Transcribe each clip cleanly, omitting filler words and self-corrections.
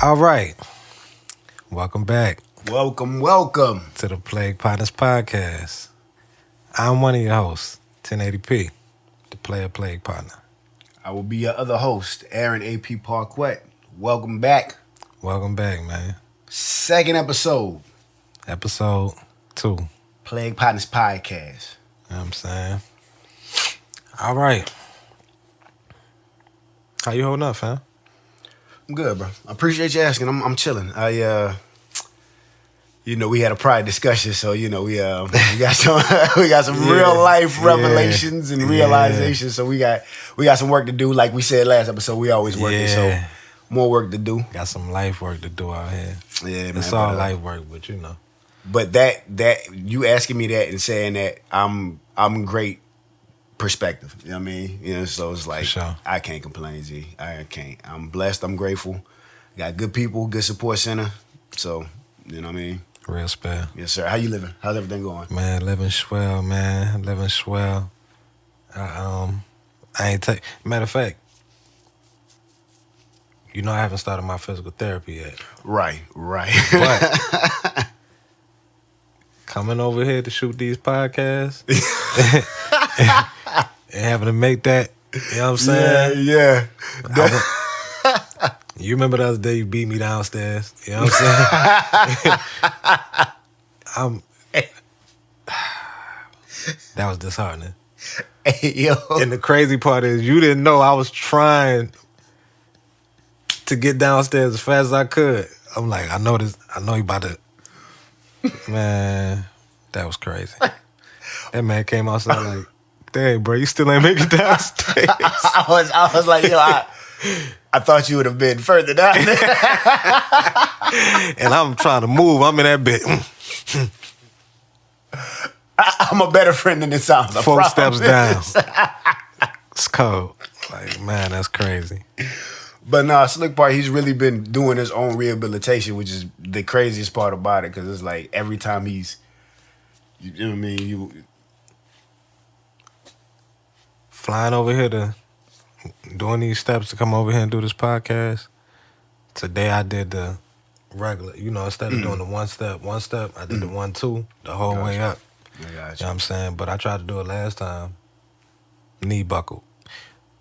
All right. Welcome back. Welcome to the Patnas Podcast. I'm one of your hosts, 1080p, the Player Plague Partner. I will be your other host, Aaron Parquet. Welcome back. Welcome back, man. Second episode. Episode 2. Patnas Podcast. You know what I'm saying? All right. How you holding up, fam? I'm good, bro. I appreciate you asking. I'm chilling. We had a prior discussion, so we got some real life revelations and realizations. So we got some work to do. Like we said last episode, we always working. So more work to do. Got some life work to do out here. Yeah, man. It's all life work, but you know. But that you asking me that and saying that I'm great perspective. You know what I mean? So it's like sure. I can't complain, G. I can't. I'm blessed. I'm grateful. Got good people, good support center. So, you know what I mean? Real spell. Yes, sir. How you living? How's everything going? Man, living swell, man. Living swell. I ain't take. Matter of fact, I haven't started my physical therapy yet. Right. But coming over here to shoot these podcasts and having to make that, you know what I'm saying? Yeah. You remember the other day you beat me downstairs? You know what I'm saying? That was disheartening. Hey, yo. And the crazy part is you didn't know I was trying to get downstairs as fast as I could. I'm like, I know you about to... Man, that was crazy. That man came outside like, dang, bro, you still ain't making it downstairs. I was like, yo, I thought you would have been further down there. And I'm trying to move. I'm in that bit. I'm a better friend than it sounds. 4 steps down. It's cold. Like, man, that's crazy. But nah, Slick Part, he's really been doing his own rehabilitation, which is the craziest part about it, because it's like every time he's, you know what I mean, flying over here to doing these steps to come over here and do this podcast. Today I did the regular, instead of doing the one step, I did the 1-2 the whole way up. I got you. You know what I'm saying? But I tried to do it last time. Knee buckled.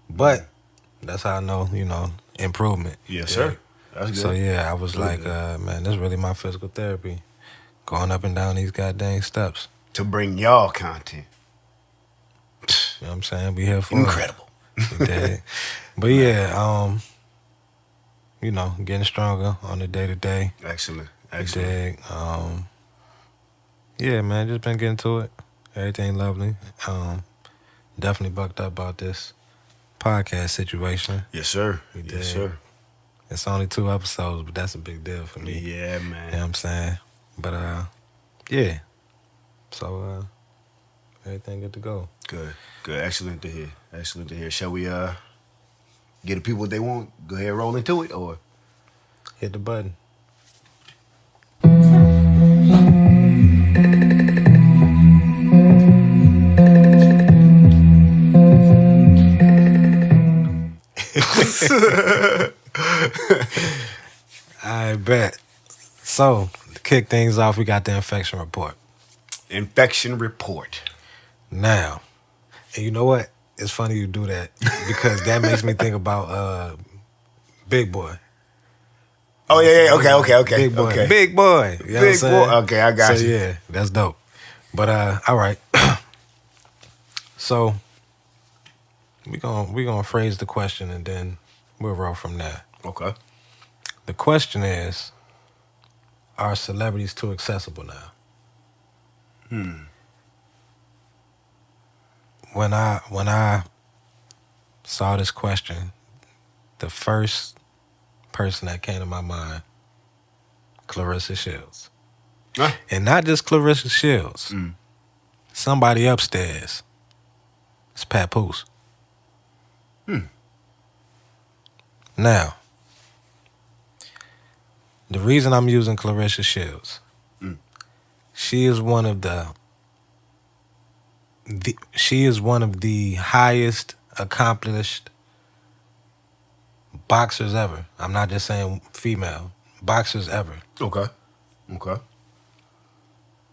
But that's how I know, improvement. Yes, sir. That's good. So yeah, I was Really like, man, this is really my physical therapy. Going up and down these goddamn steps. To bring y'all content. You know what I'm saying? We here for Incredible. it. But yeah, getting stronger on the day-to-day. Excellent. Dig. Yeah, man, just been getting to it. Everything lovely. Definitely bucked up about this podcast situation. Yes, sir. We did. Yes, sir. It's only 2 episodes, but that's a big deal for me. Yeah, man. You know what I'm saying? But, yeah. So, everything good to go. Good. Excellent to hear. Shall we get the people what they want? Go ahead and roll into it, or? Hit the button. I bet. So, to kick things off, we got the infection report. Infection report. Now, and you know what? It's funny you do that because that makes me think about Big Boy. Oh, yeah. Okay. Big Boy. Okay. Big Boy. You know what I'm saying? Boy. Okay, I got so, you. Yeah, that's dope. But, all right. So, we gonna phrase the question and then we'll roll from there. Okay. The question is, are celebrities too accessible now? When I saw this question, the first person that came to my mind, Clarissa Shields. Huh? And not just Clarissa Shields. Somebody upstairs. It's Papoose. Now, the reason I'm using Clarissa Shields, she is one of the highest accomplished boxers ever. I'm not just saying female. Boxers ever. Okay.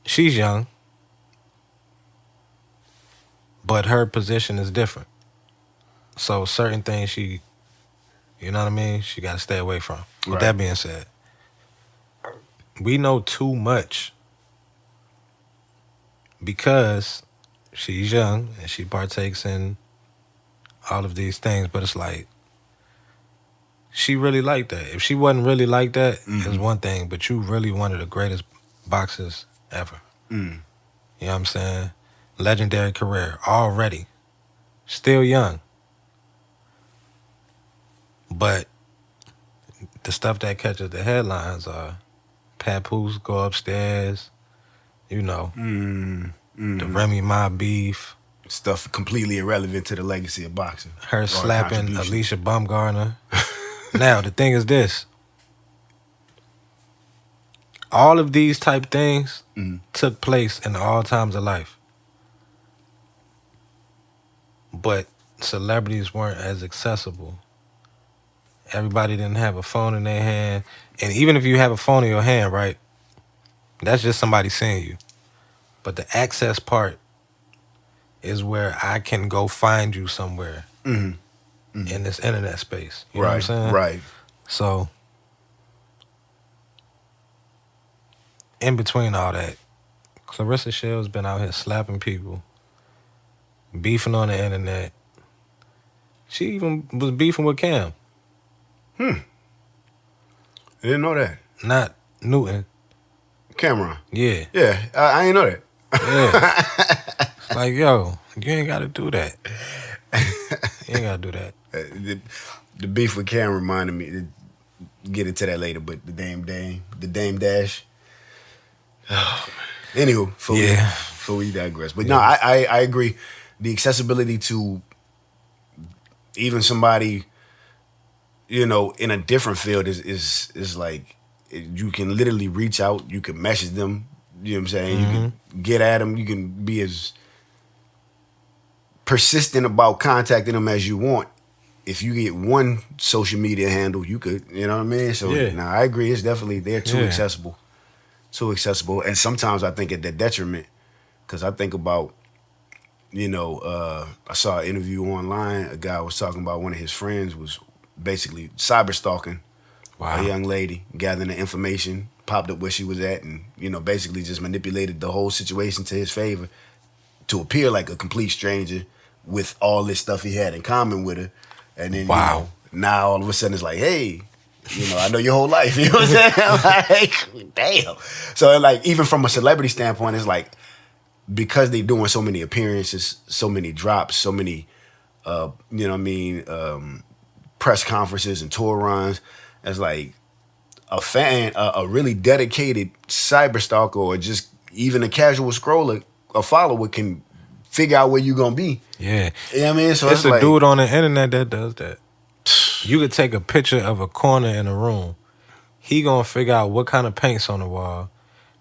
She's young, but her position is different. So certain things she, you know what I mean, she got to stay away from. With that being said, we know too much because she's young and she partakes in all of these things, but it's like, she really like that. If she wasn't really like that, it's one thing, but you really one of the greatest boxers ever. You know what I'm saying? Legendary career already. Still young. But the stuff that catches the headlines are papoose go upstairs, you know, the Remy Ma beef. Stuff completely irrelevant to the legacy of boxing. Her slapping Alicia Baumgartner. Now, the thing is this. All of these type things took place in all times of life. But celebrities weren't as accessible. Everybody didn't have a phone in their hand. And even if you have a phone in your hand, right, that's just somebody seeing you. But the access part is where I can go find you somewhere in this internet space. You know what I'm saying? Right. So, in between all that, Clarissa Shields been out here slapping people, beefing on the internet. She even was beefing with Cam. I didn't know that. Not Newton. Cameron. Yeah. Yeah, I didn't know that. Yeah. It's like, yo, you ain't got to do that. You ain't got to do that. The beef with Cam reminded me, get into that later, but the Dame Dash. Oh, anywho, before we digress. But no, I agree. The accessibility to even somebody, you know, in a different field is like, you can literally reach out, you can message them, you know what I'm saying? You can get at them, you can be as persistent about contacting them as you want. If you get one social media handle, you could, you know what I mean? So, now I agree, it's definitely, they're too accessible. Too accessible. And sometimes I think at the detriment, because I think about, you know, I saw an interview online, a guy was talking about one of his friends was basically cyber stalking a young lady, gathering the information, popped up where she was at, and, you know, basically just manipulated the whole situation to his favor to appear like a complete stranger with all this stuff he had in common with her. And then, you know, now all of a sudden it's like, hey, you know, I know your whole life. You know what I'm saying? Like, damn. So, like, even from a celebrity standpoint, it's like, because they doing so many appearances, so many drops, so many, you know what I mean, press conferences and tour runs, it's like a fan, a really dedicated cyber stalker or just even a casual scroller, a follower can figure out where you're going to be. Yeah. You know what I mean? So it's a like, dude on the internet that does that. You could take a picture of a corner in a room. He gonna figure out what kind of paint's on the wall,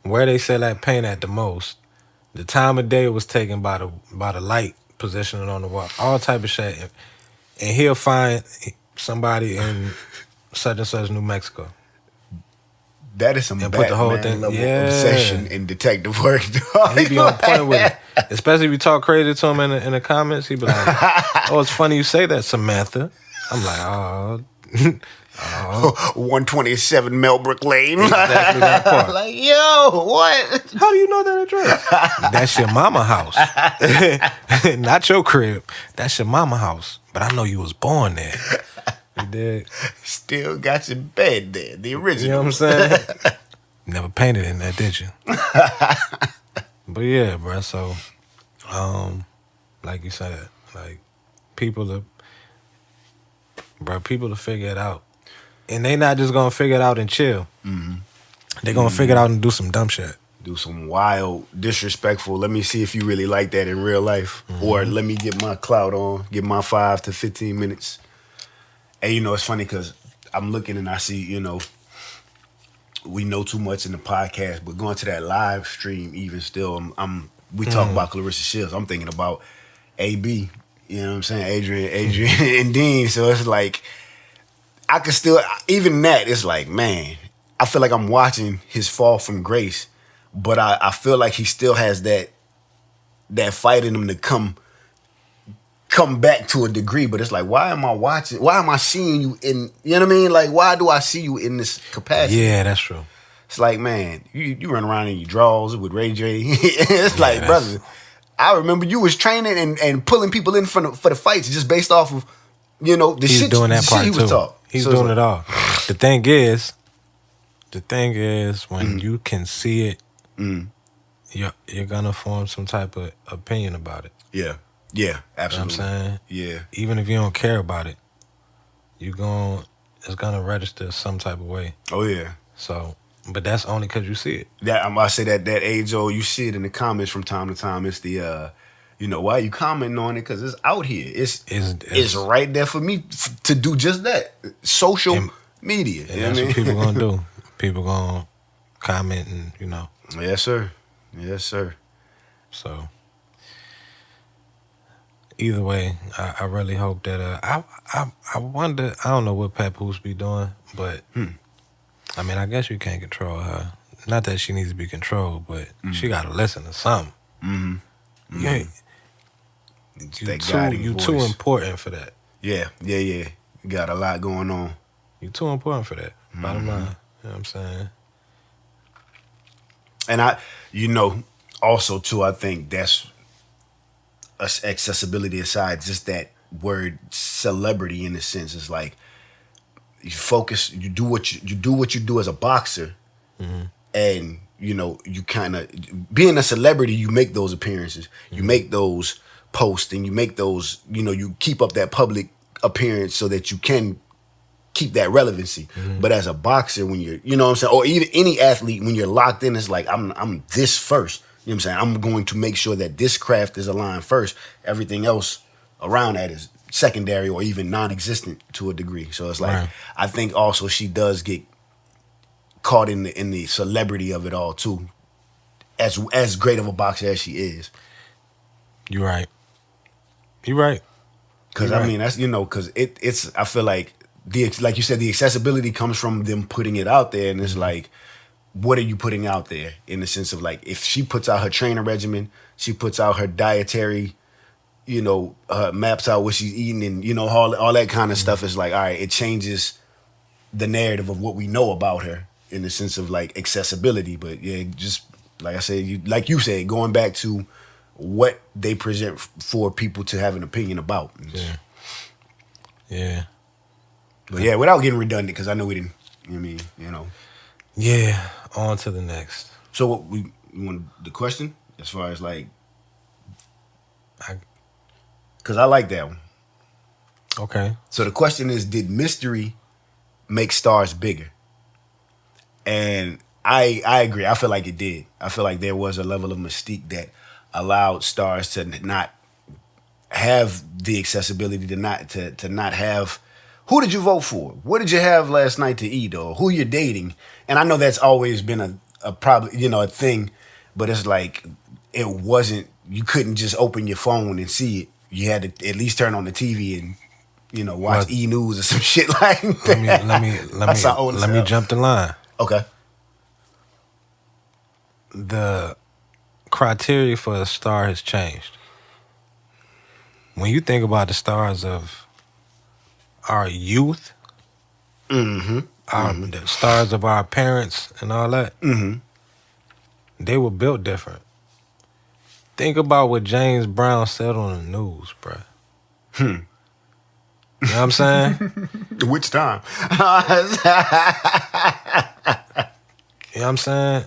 where they sell that paint at the most, the time of day it was taken by the light positioning on the wall, all type of shit. And he'll find somebody in such and such New Mexico. That is some and Batman put the whole thing, level obsession in detective work. He be on point with it. Especially if you talk crazy to him in the comments, he be like, oh, it's funny you say that, Samantha. I'm like, oh. 127 Melbrook Lane. Exactly that part. Like, yo, what? How do you know that address? That's your mama house. Not your crib. That's your mama house. But I know you was born there. You did. Still got your bed there, the original. You know what I'm saying? Never painted in that, did you? But yeah, bro. So, like you said, like people to figure it out, and they not just gonna figure it out and chill. They gonna figure it out and do some dumb shit. Do some wild, disrespectful. Let me see if you really like that in real life, or let me get my clout on, get my 5 to 15 minutes. And you know, it's funny because I'm looking and I see, you know, we know too much in the podcast, but going to that live stream, even still, we talk about Clarissa Shields. I'm thinking about AB. You know what I'm saying? Adrian and Dean. So it's like, I could still, even that, it's like, man, I feel like I'm watching his fall from grace, but I feel like he still has that fight in him to come back to a degree. But it's like, why am I seeing you in, you know what I mean? Like, why do I see you in this capacity? Yeah, that's true. It's like, man, you run around in your drawers with Ray J. It's like, brother, I remember you was training and pulling people in for the fights just based off of, you know, the He's shit, doing that part he was taught. He's doing it all. The thing is when you can see it, you're gonna form some type of opinion about it. Yeah, absolutely. You know what I'm saying? Yeah. Even Even if you don't care about it, it's gonna register some type of way. Oh yeah. So, but that's only because you see it. That I say that age old, you see it in the comments from time to time. It's the you know, why you commenting on it? Because it's out here. It's right there for me to do just that. Social media. And that's what people gonna do. People gonna comment and, you know. Yes, sir. So either way, I really hope that I wonder. I don't know what Papoose be doing, but I mean, I guess you can't control her. Not that she needs to be controlled, but she got to listen to something. Yeah. You too important for that. Yeah. You got a lot going on. You too important for that. Bottom line. You know what I'm saying? And you know, also too, I think that's accessibility aside, just that word celebrity in a sense is like you focus, you do what you do as a boxer, and you know, you kind of being a celebrity, you make those appearances, you make those posts, and you make those, you know, you keep up that public appearance so that you can keep that relevancy. But as a boxer, when you're, you know what I'm saying, or even any athlete, when you're locked in, it's like I'm this first. You know what I'm saying? I'm going to make sure that this craft is aligned first. Everything else around that is secondary or even non-existent to a degree. So it's like, right. I think also she does get caught in the celebrity of it all too. As great of a boxer as she is. You're right. Because I mean, that's, you know, because it's I feel like like you said, the accessibility comes from them putting it out there, and it's like, what are you putting out there in the sense of like, if she puts out her training regimen, she puts out her dietary, you know, maps out what she's eating, and you know, all that kind of stuff is like, all right, it changes the narrative of what we know about her in the sense of like accessibility. But yeah, just like I said, like you said, going back to what they present for people to have an opinion about. Yeah. But yeah, without getting redundant, because I know we didn't, you know what I mean, you know. Yeah, on to the next. So what we want the question as far as like, because I like that one. Okay. So the question is, did mystery make stars bigger? And I agree. I feel like it did. I feel like there was a level of mystique that allowed stars to not have the accessibility, to not have. Who did you vote for? What did you have last night to eat, or who you're dating? And I know that's always been a probably, you know, a thing, but it's like it wasn't. You couldn't just open your phone and see it. You had to at least turn on the TV and, you know, watch E! News or some shit like that. Let me jump the line. Okay. The criteria for a star has changed. When you think about the stars of our youth, the stars of our parents and all that, they were built different. Think about what James Brown said on the news, bruh. You know what I'm saying? Which time? You know what I'm saying?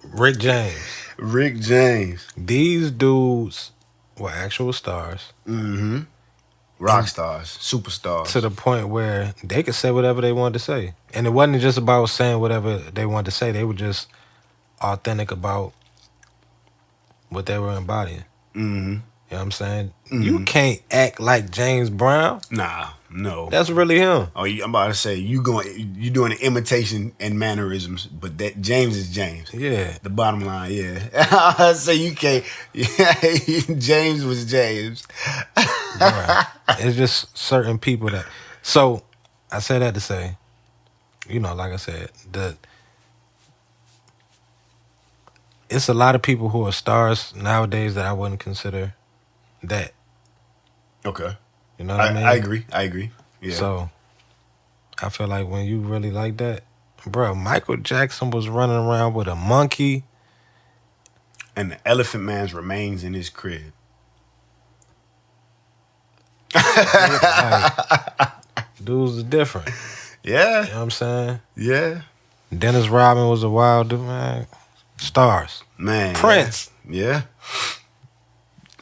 Rick James. These dudes were actual stars. Rock stars, superstars. To the point where they could say whatever they wanted to say. And it wasn't just about saying whatever they wanted to say. They were just authentic about what they were embodying. You know what I'm saying? You can't act like James Brown. Nah, no. That's really him. Oh, I'm about to say, you doing an imitation and mannerisms, but that James is James. Yeah. The bottom line, yeah. So you can't. James was James. Right. It's just certain people that. So I say that to say, like I said, it's a lot of people who are stars nowadays that I wouldn't consider that. Okay. You know what I mean? I agree. Yeah. So, I feel like when you really like that, bro, Michael Jackson was running around with a monkey. And the Elephant Man's remains in his crib. Dudes are different. Yeah. You know what I'm saying? Yeah. Dennis Rodman was a wild dude, man. Stars. Man. Prince. Yeah.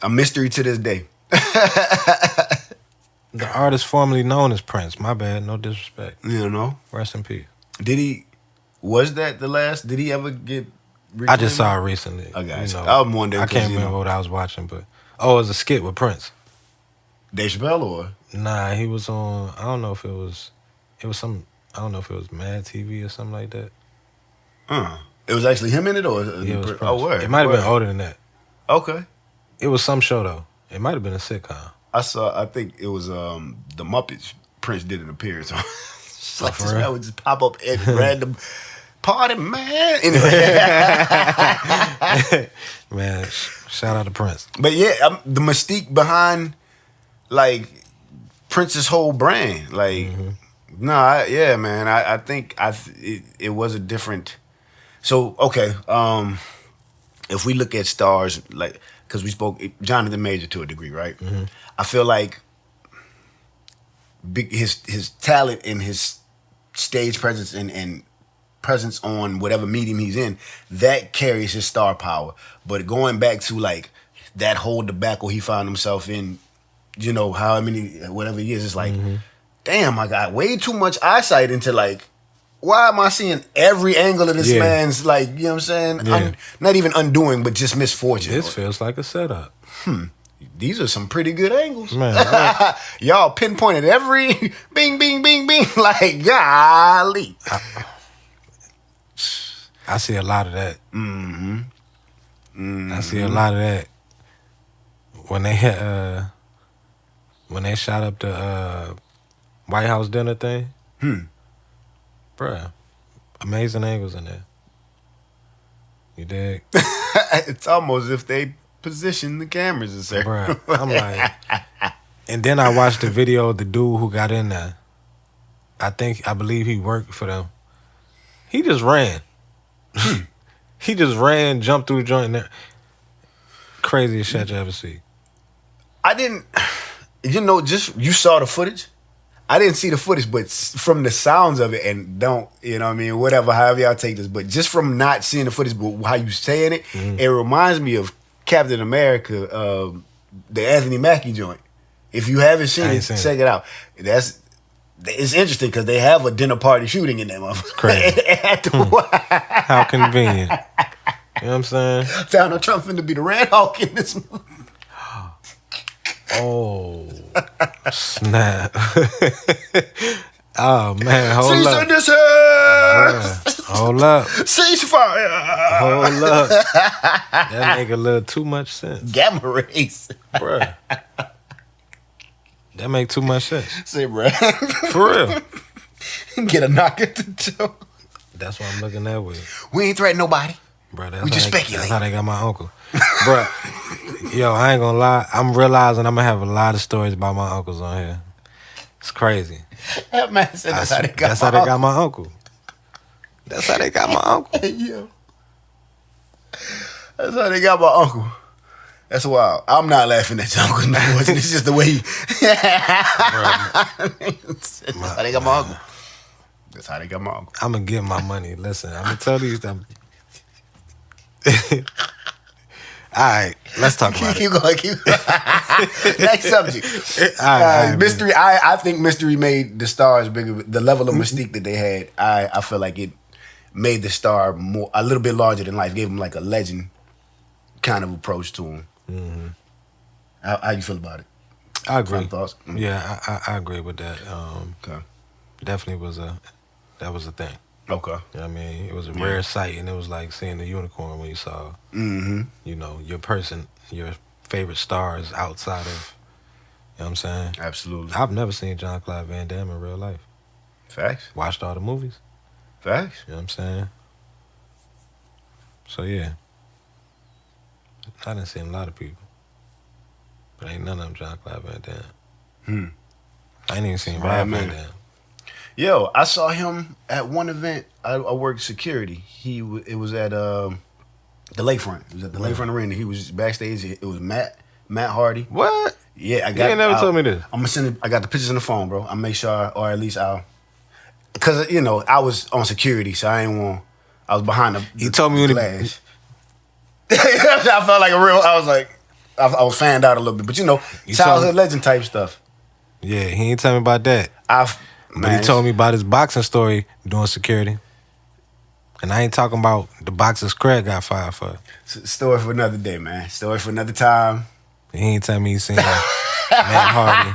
A mystery to this day. The artist formerly known as Prince. My bad, no disrespect. You know? Rest in peace. Was that the last? Did he ever get reclaimed? I just saw it recently. I got you. I'm wondering. I can't remember what I was watching, but it was a skit with Prince. Dave Chappelle or? Nah, he was on, I don't know if it was some, I don't know if it was Mad TV or something like that. It was actually him in it or? Yeah, it was Prince. Word. It might have been older than that. Okay. It was some show though. It might have been a sitcom. I think it was the Muppets. Prince did an appearance on. For This real? man would just pop up at random party, man. Anyway. Man, shout out to Prince. But yeah, the mystique behind like Prince's whole brand, like, man. I think it was a different. So okay, if we look at stars, like, because we spoke Jonathan Major to a degree, right? Mm-hmm. I feel like his talent and his stage presence and presence on whatever medium he's in, that carries his star power. But going back to like that whole debacle he found himself in, how many, whatever years, it's like, damn, I got way too much eyesight into like, why am I seeing every angle of this man's, like, you know what I'm saying? Yeah. Not even undoing, but just misfortune. This feels like a setup. These are some pretty good angles. Man, y'all pinpointed every bing, bing, bing, bing. Like, golly. I see a lot of that. I see a lot of that. When they shot up the White House dinner thing, bruh, amazing angles in there. You dig? It's almost as if they position the cameras and say, bruh, I'm like, and then I watched the video of the dude who got in there. I believe he worked for them. He just ran. He just ran, jumped through the joint there. Craziest shit you ever see. I didn't, you saw the footage. I didn't see the footage, but from the sounds of it, and whatever, however y'all take this, but just from not seeing the footage, but how you saying it, it reminds me of Captain America, the Anthony Mackie joint. If you haven't seen it, check it out. It's interesting because they have a dinner party shooting in that motherfucker. Crazy. How convenient. You know what I'm saying? Donald Trump finna be the Red Hawk in this movie. Oh, snap. Oh, man, hold up. Hold up. Ceasefire. Hold up. That make a little too much sense. Gamma rays. Bruh. That make too much sense. Say, bruh. For real. Get a knock at the door. That's what I'm looking at with. We ain't threatening nobody. Bruh, we just speculate. That's how they got my uncle. Bruh, yo, I ain't gonna lie. I'm realizing I'm gonna have a lot of stories about my uncles on here. It's crazy. That man said that's how they got my uncle. That's how they got my uncle. Hey, yo. That's how they got my uncle. That's wild. I'm not laughing at your uncle. It's just the way he... That's how they got my uncle. That's how they got my uncle. I'm gonna get my money. Listen, I'm gonna tell you something. All right, let's talk about Keep going. Next subject. All right, Mystery. I think Mystery made the stars bigger. The level of mystique that they had, I feel like it made the star a little bit larger than life. Gave him like a legend kind of approach to him. Mm-hmm. How you feel about it? I agree. Final thoughts? Mm-hmm. Yeah, I agree with that. Okay. Definitely that was a thing. Okay. You know what I mean? It was a rare sight, and it was like seeing the unicorn when you saw, your favorite stars outside of, you know what I'm saying? Absolutely. I've never seen John Claude Van Damme in real life. Facts. Watched all the movies. Facts. You know what I'm saying? So, yeah. I done seen a lot of people. But ain't none of them Jean-Claude Van Damme. I ain't even seen Rob Van Damme. Yo, I saw him at one event. I worked security. It was at the Lakefront. It was at the Lakefront Arena. He was backstage. It was Matt Hardy. What? Yeah, You ain't never told me this. I'm gonna send it. I got the pictures in the phone, bro. I'll make sure, or at least because I was on security, so I ain't want. I was behind the. He told me when glass. I felt like a real. I was like, I was fanned out a little bit, but childhood legend type stuff. Yeah, he ain't tell me about that. But he told me about his boxing story doing security. And I ain't talking about the boxers Craig got fired for. Story for another day, man. Story for another time. He ain't tell me he seen Matt Hardy.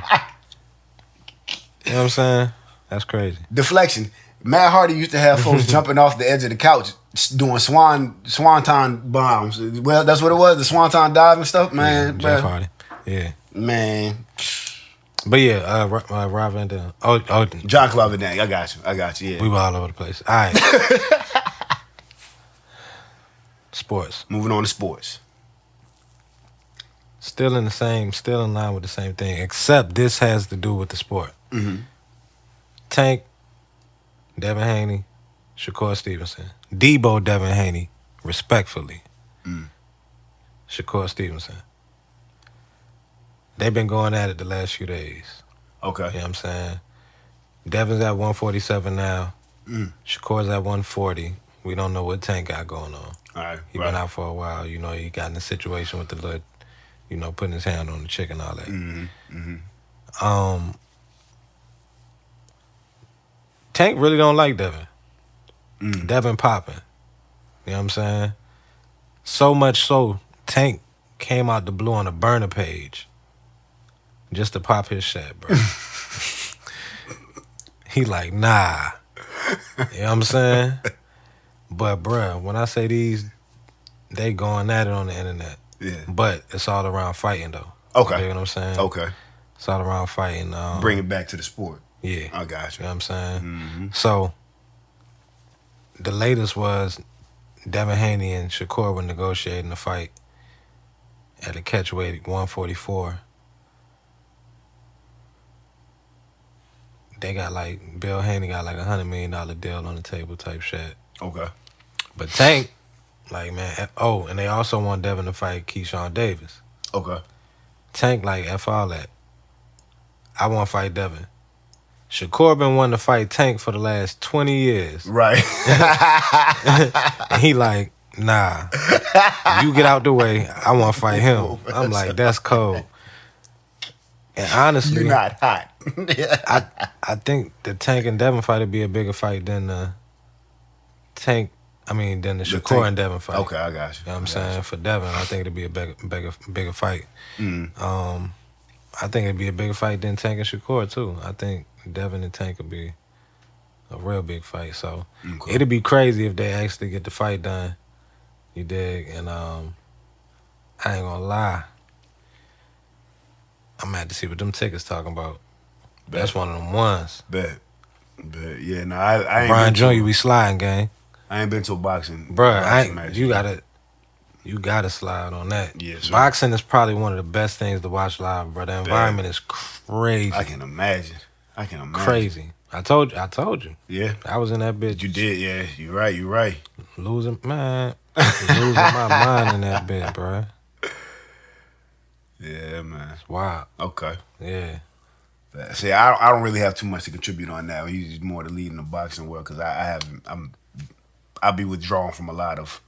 You know what I'm saying? That's crazy. Deflection. Matt Hardy used to have folks jumping off the edge of the couch doing swanton bombs. Well, that's what it was, the swanton dive and stuff, man. Yeah, Jeff Hardy. Yeah. Man. But yeah, Rob Van Damme. Oh, Jean-Claude Van Damme. I got you, yeah. We were all over the place. All right. Sports. Moving on to sports. Still in line with the same thing, except this has to do with the sport. Mm-hmm. Tank, Devin Haney, Shakur Stevenson. Debo Devin Haney, respectfully. Shakur Stevenson. They've been going at it the last few days. Okay. You know what I'm saying? Devin's at 147 now. Shakur's at 140. We don't know what Tank got going on. All right. He been out for a while. He got in a situation with the little, putting his hand on the chick and all that. Tank really don't like Devin. Devin popping. You know what I'm saying? So much so, Tank came out the blue on a burner page just to pop his shit, bro. He like, nah. You know what I'm saying? But, bruh, when I say they going at it on the internet. Yeah. But it's all around fighting, though. Okay. You know what I'm saying? Okay. It's all around fighting. Bring it back to the sport. Yeah. I got you. You know what I'm saying? So, the latest was Devin Haney and Shakur were negotiating a fight at a catchweight 144. They got Bill Haney got $100 million deal on the table type shit. Okay. But Tank, man, and they also want Devin to fight Keyshawn Davis. Okay. Tank F all that. I want to fight Devin. Shakur been wanting to fight Tank for the last 20 years. Right. And he nah. You get out the way. I want to fight him. I'm like, that's cold. And honestly, you're not hot. I think the Tank and Devin fight would be a bigger fight than the Shakur and Devin fight. Okay, I got you. You know what I'm saying? For Devin, I think it'd be a bigger fight. I think it'd be a bigger fight than Tank and Shakur too. I think Devin and Tank would be a real big fight. So it'd be crazy if they actually get the fight done. You dig? And I ain't gonna lie. I'm gonna have to see what them tickets talking about. Bet. That's one of them ones. Bet. Yeah, no, I ain't Brian Jr., we sliding, gang. I ain't been to a boxing. Bruh, you gotta slide on that. Yeah, sure. Boxing is probably one of the best things to watch live, bro. The environment is crazy. I can imagine. Crazy. I told you. Yeah. I was in that bitch. You did, yeah. You right. Losing my mind in that bitch, bro. Yeah, man. It's wild. Okay. Yeah. See, I don't really have too much to contribute on that. He's more to lead in the boxing world because I'll be withdrawn from a lot of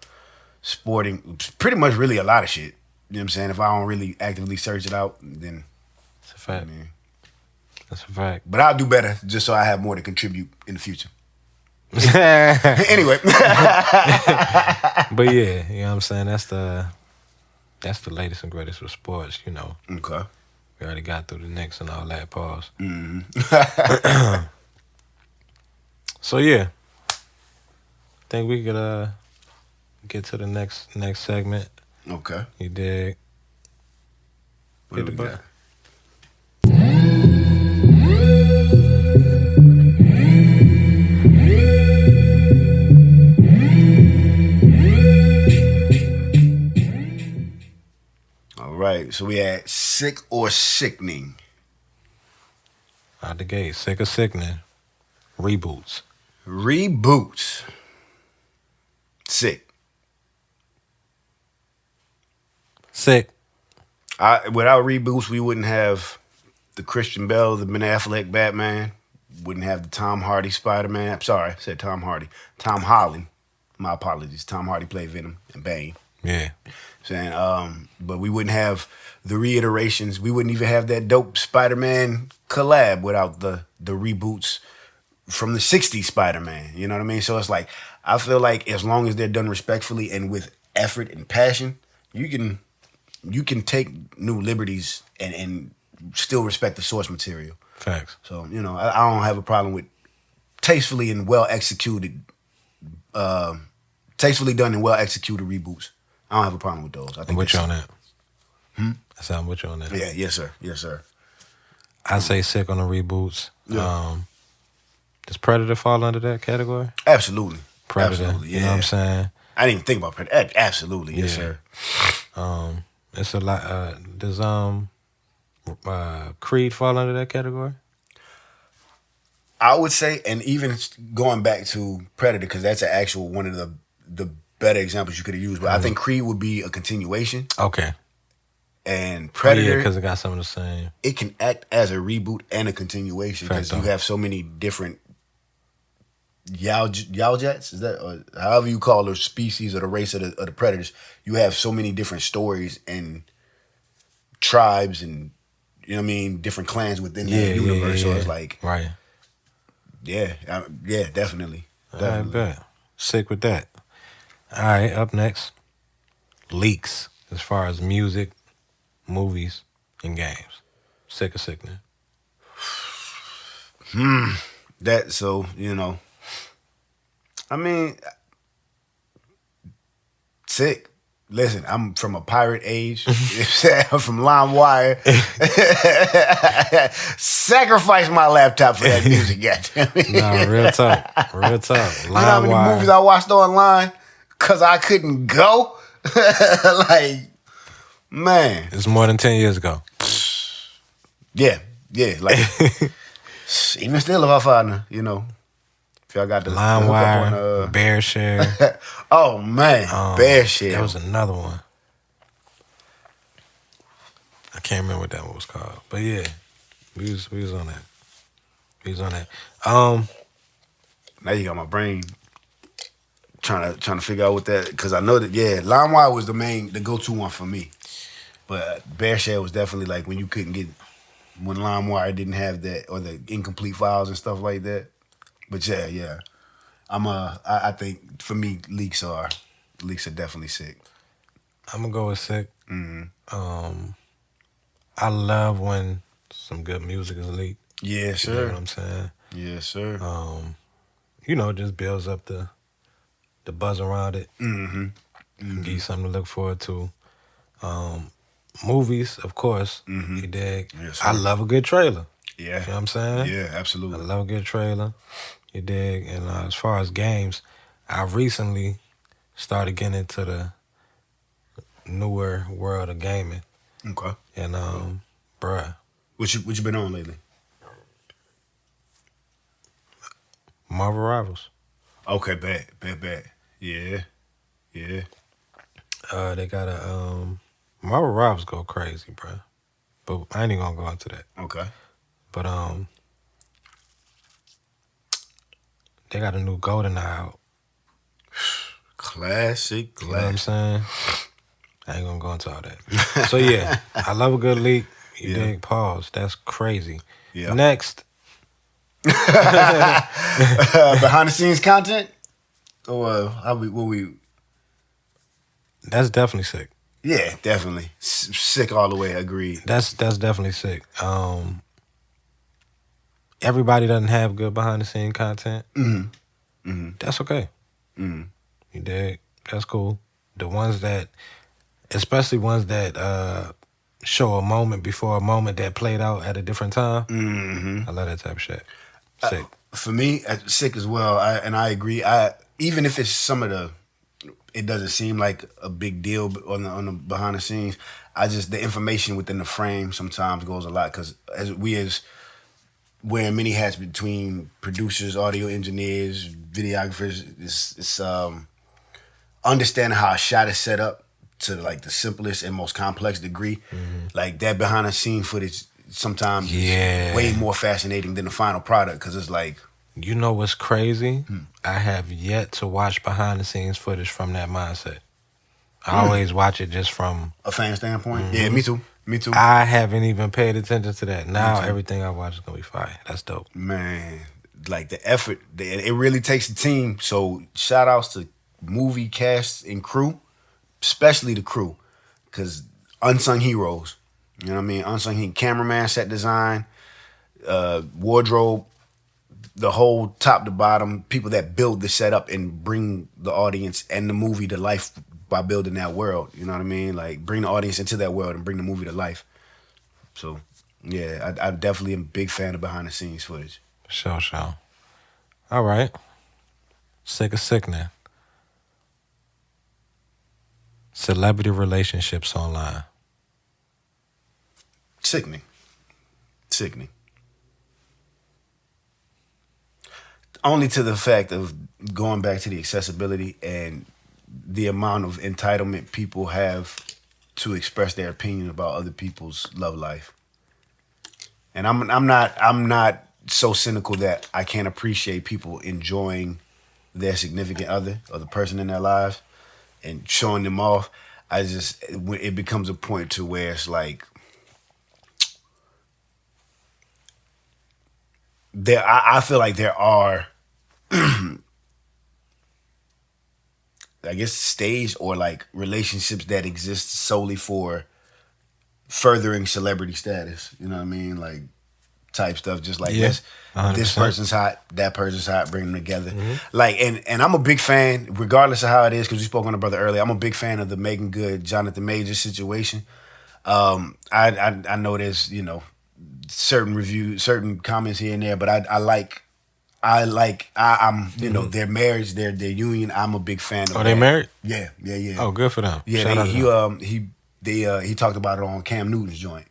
sporting, pretty much really a lot of shit. You know what I'm saying? If I don't really actively search it out, then it's a fact. That's a fact. But I'll do better just so I have more to contribute in the future. Anyway. But yeah, you know what I'm saying? That's the latest and greatest with sports, Okay. We already got through the Knicks and all that, pause. So yeah. I think we could get to the next segment. Okay. You dig? What do we got? So we had sick or sickening. Out the gate, sick or sickening. Reboots. Sick. Sick. Without reboots, we wouldn't have the Christian Bale, the Ben Affleck Batman. Wouldn't have the Tom Hardy Spider-Man. I'm sorry, I said Tom Hardy. Tom Holland. My apologies. Tom Hardy played Venom and Bane. Yeah. But we wouldn't have the reiterations. We wouldn't even have that dope Spider-Man collab without the reboots from the 60s Spider-Man. You know what I mean? So it's like, I feel like as long as they're done respectfully and with effort and passion, you can take new liberties and still respect the source material. Facts. So, I don't have a problem with tastefully and well executed, tastefully done and well executed reboots. I don't have a problem with those. I'm with you on that. I said I'm with you on that. Yeah, yes, sir. I say sick on the reboots. Yeah. Does Predator fall under that category? Absolutely. Predator. Absolutely, yeah. You know what I'm saying? I didn't even think about Predator. Absolutely, yes, sir. It's a lot. Does Creed fall under that category? I would say, and even going back to Predator, because that's an actual one of the better examples you could have used. But I think Creed would be a continuation. Okay. And Predator, because it got some of the same. It can act as a reboot and a continuation because you have so many different Yaojats, is that, or however you call the species or the race of the predators. You have so many different stories and tribes and different clans within that universe. So it's like, right. Yeah, definitely. I bet. Sick with that. All right, up next, leaks as far as music, movies, and games. Sick or sickening? Sick. Listen, I'm from a pirate age. I'm from LimeWire. Sacrifice my laptop for that music, goddamn. Nah, real talk. You know how many movies I watched online? Because I couldn't go? Like, man. It's more than 10 years ago. Yeah. Like, even still, if I find her, if y'all got the LimeWire, BearShare. Oh, man. BearShare. There was another one. I can't remember what that one was called. But yeah, we was on that. Now you got my brain trying to figure out what that, because I know that, LimeWire was the go-to one for me. But BearShare was definitely like when when LimeWire didn't have that, or the incomplete files and stuff like that. But yeah. I think for me, leaks are definitely sick. I'm gonna go with sick. Mm-hmm. I love when some good music is leaked. Yeah, sure. You know what I'm saying? Yeah, sure. It just builds up the buzz around it. Mm-hmm. Give you something to look forward to. Movies, of course. Mm-hmm. You dig? Yes, sir. I love a good trailer. Yeah. You know what I'm saying? Yeah, absolutely. I love a good trailer. You dig? And as far as games, I recently started getting into the newer world of gaming. Okay. And bruh. What you been on lately? Marvel Rivals. Okay, bet. Yeah. They got a Marvel Rivals go crazy, bruh. But I ain't even gonna go into that. Okay. But they got a new GoldenEye out. Classic. You know what I'm saying? I ain't gonna go into all that. So yeah, I love a good leak. You dig? Pause. That's crazy. Yeah. Next. Behind the scenes content? Or That's definitely sick. Yeah, definitely. Sick all the way, agreed. That's definitely sick. Everybody doesn't have good behind the scene content. Mm-hmm. Mm-hmm. That's okay. Mm-hmm. You dig? That's cool. The ones that, especially ones that show a moment before a moment that played out at a different time. Mm-hmm. I love that type of shit. Sick. For me, sick as well. I agree. Even if it's it doesn't seem like a big deal on the behind the scenes. the information within the frame sometimes goes a lot because as wearing many hats between producers, audio engineers, videographers, it's understanding how a shot is set up to like the simplest and most complex degree. Like that behind the scene footage sometimes is way more fascinating than the final product because it's like. You know what's crazy? I have yet to watch behind the scenes footage from that mindset. I always watch it just from a fan standpoint. Yeah, me too. I haven't even paid attention to that. Now everything I watch is gonna be fire. That's dope. Man, like the effort, it really takes a team. So shout outs to movie cast and crew, especially the crew, because unsung heroes. You know what I mean? Unsung cameraman, set design, wardrobe, the whole top to bottom, people that build the setup and bring the audience and the movie to life by building that world. You know what I mean? Like bring the audience into that world and bring the movie to life. So yeah, I definitely am a big fan of behind the scenes footage. Sure. All right. Sick of sickening. Celebrity relationships online. Sickening. Only to the fact of going back to the accessibility and the amount of entitlement people have to express their opinion about other people's love life. And I'm not so cynical that I can't appreciate people enjoying their significant other or the person in their lives and showing them off. It becomes a point to where it's like I feel like there are I guess stage or like relationships that exist solely for furthering celebrity status. You know what I mean? Like type stuff. Just like this person's hot, that person's hot, bring them together. Like and I'm a big fan, regardless of how it is, because we spoke on the brother earlier. I'm a big fan of the Megan Good, Jonathan Majors situation. I know there's certain reviews, certain comments here and there, but I'm their marriage, their union. I'm a big fan of. Oh, they married? Yeah. Oh, good for them. Yeah, he talked about it on Cam Newton's joint.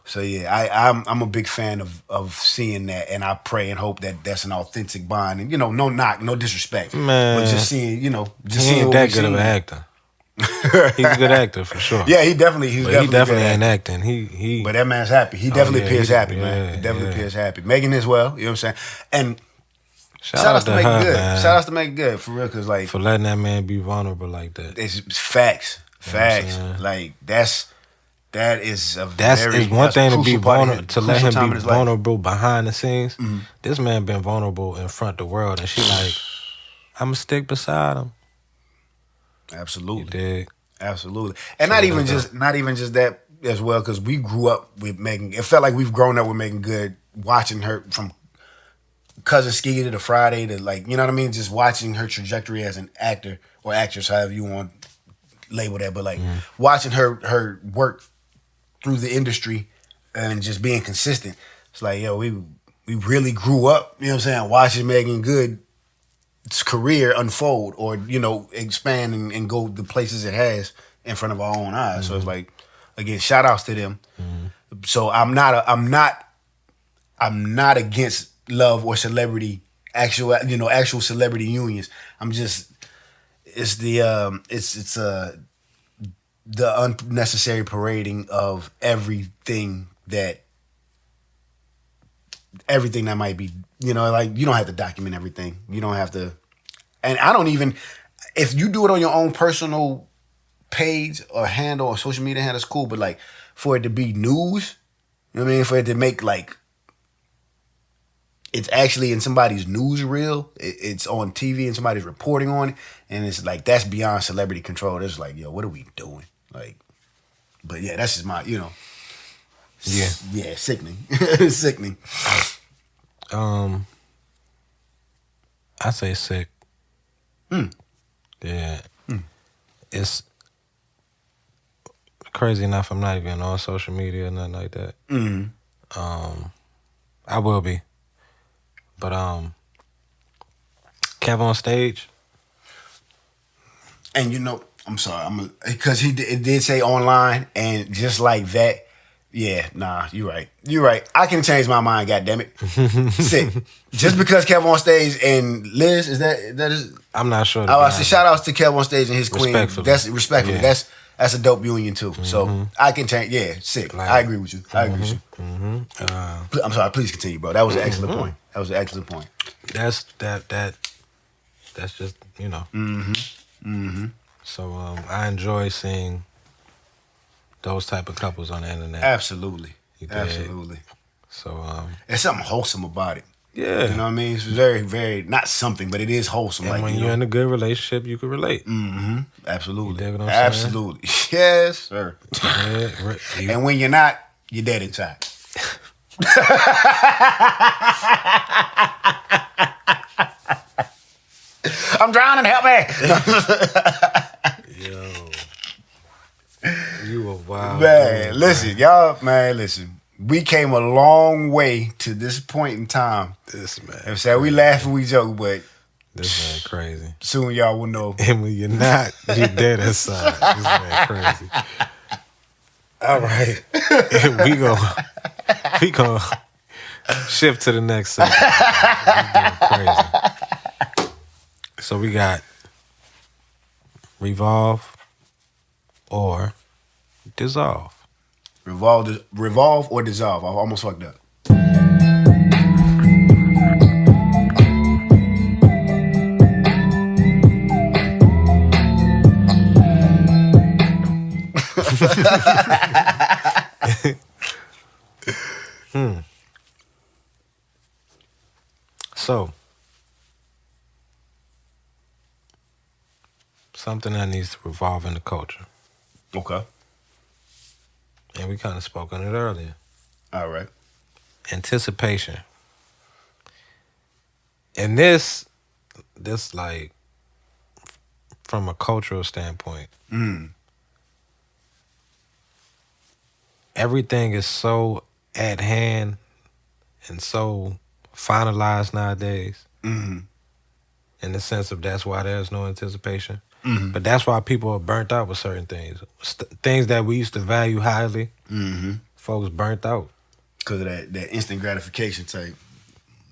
So yeah, I'm a big fan of seeing that, and I pray and hope that that's an authentic bond, and no knock, no disrespect, man, but just seeing he ain't that good of an actor. He's a good actor for sure. Yeah, he definitely ain't acting. He but that man's happy. He definitely appears happy, man. He definitely appears happy. Megan as well. You know what I'm saying? And shout out to Megan Good. Shout out to Megan Good for real, cause like for letting that man be vulnerable like that. It's facts. Like that is one thing to be vulnerable, to let him be vulnerable behind the scenes. This man been vulnerable in front of the world, and she like, I'ma stick beside him. Absolutely, you dig? Absolutely, and not even just that as well, because we grew up with Megan. It felt like we've grown up with Megan Good, watching her from Cousin Skeeter to Friday to like, you know what I mean? Just watching her trajectory as an actor or actress, however you want to label that, but like watching her work through the industry and just being consistent. It's like, yo, we really grew up, you know what I'm saying, watching Megan Good's career unfold or, expand and go the places it has in front of our own eyes. So it's like, again, shout outs to them. So I'm not against love or celebrity, actual celebrity unions. I'm just, it's the unnecessary parading of everything that might be, like you don't have to document everything. You don't have to, and I don't even, if you do it on your own personal page or handle or social media handle, it's cool, but like for it to be news, you know what I mean? For it to make like, it's actually in somebody's newsreel, it's on TV and somebody's reporting on it, and it's like, that's beyond celebrity control. It's like, yo, what are we doing? Like, but yeah, that's just my, yeah, sickening. Sickening. I say sick. Yeah. It's crazy enough, I'm not even on social media or nothing like that. I will be. But Kev on stage. And I'm sorry. Because it did say online, and just like that. Yeah, nah, you're right. You're right. I can change my mind. Goddammit. Sick. Just because Kev on stage and Liz is that is. I'm not sure. I say shout outs to Kev on stage and his queen. That's respectfully. Yeah. That's a dope union too. So I can change. Yeah, sick. Like, I agree with you. I agree with you. I'm sorry. Please continue, bro. That was an excellent point. That was an excellent point. That's just So I enjoy seeing those type of couples on the internet. Absolutely. Absolutely. So there's something wholesome about it. Yeah. You know what I mean? It's very, very not something, but it is wholesome. And like when you're in a good relationship, you can relate. Absolutely. You dig what I'm Absolutely. Yes, sir. Yeah, and when you're not, you're dead inside. I'm drowning, help me. Yo. You a wild man. dude, Listen, y'all, man, listen. We came a long way to this point in time. This man. I'm saying we laugh and we joke, but this man crazy. Soon y'all will know. And when you're not, you're dead inside. This man crazy. All right. we go shift to the next segment. We doing crazy. So we got revolve or dissolve. Revolve or dissolve. I almost fucked up. So, something that needs to revolve in the culture. Okay. And we kind of spoke on it earlier. All right. Anticipation. And this like, from a cultural standpoint, everything is so at hand and so finalized nowadays. In the sense of that's why there's no anticipation. But that's why people are burnt out with certain things. Things that we used to value highly, folks burnt out. Because of that instant gratification type.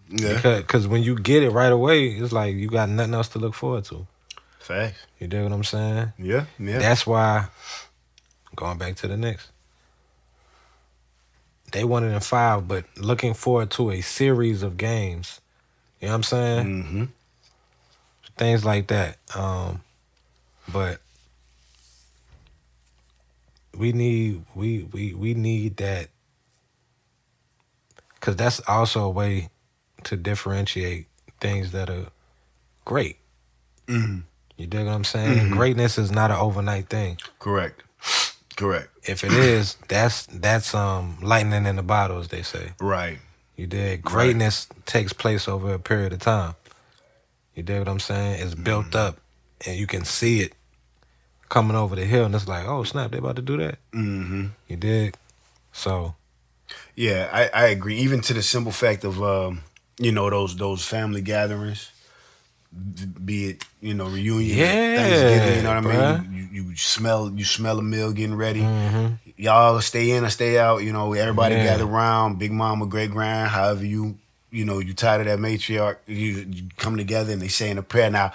Yeah. Because when you get it right away, it's like you got nothing else to look forward to. Facts. You dig what I'm saying? Yeah. That's why, going back to the Knicks, they 1-5, but looking forward to a series of games. You know what I'm saying? Things like that. But we need that, because that's also a way to differentiate things that are great. You dig what I'm saying? Greatness is not an overnight thing. Correct. If it is, that's lightning in the bottle, as they say. Right. You dig? Greatness takes place over a period of time. You dig what I'm saying? It's built up, and you can see it coming over the hill, and it's like, oh snap, they about to do that. You dig? So, yeah, I agree. Even to the simple fact of those family gatherings, be it reunion, Thanksgiving. You know what I mean? You smell a meal getting ready. Y'all stay in or stay out. Everybody gather around. Big mama, great grand, however you tired of that matriarch. You come together and they saying a prayer. Now,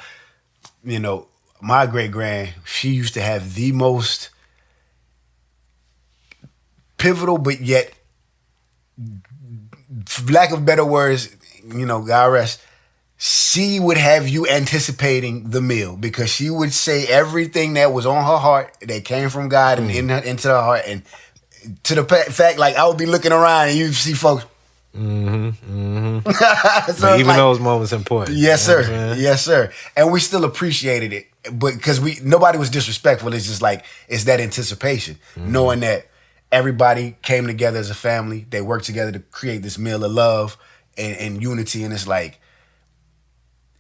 my great grand, she used to have the most pivotal, but yet, for lack of better words, God rest, she would have you anticipating the meal, because she would say everything that was on her heart that came from God and into her heart, and to the fact, like, I would be looking around and you see folks. So even those moments important. Yes, sir. Yes, sir. And we still appreciated it, but because nobody was disrespectful. It's just like, it's that anticipation, knowing that everybody came together as a family. They worked together to create this meal of love and unity, and it's like,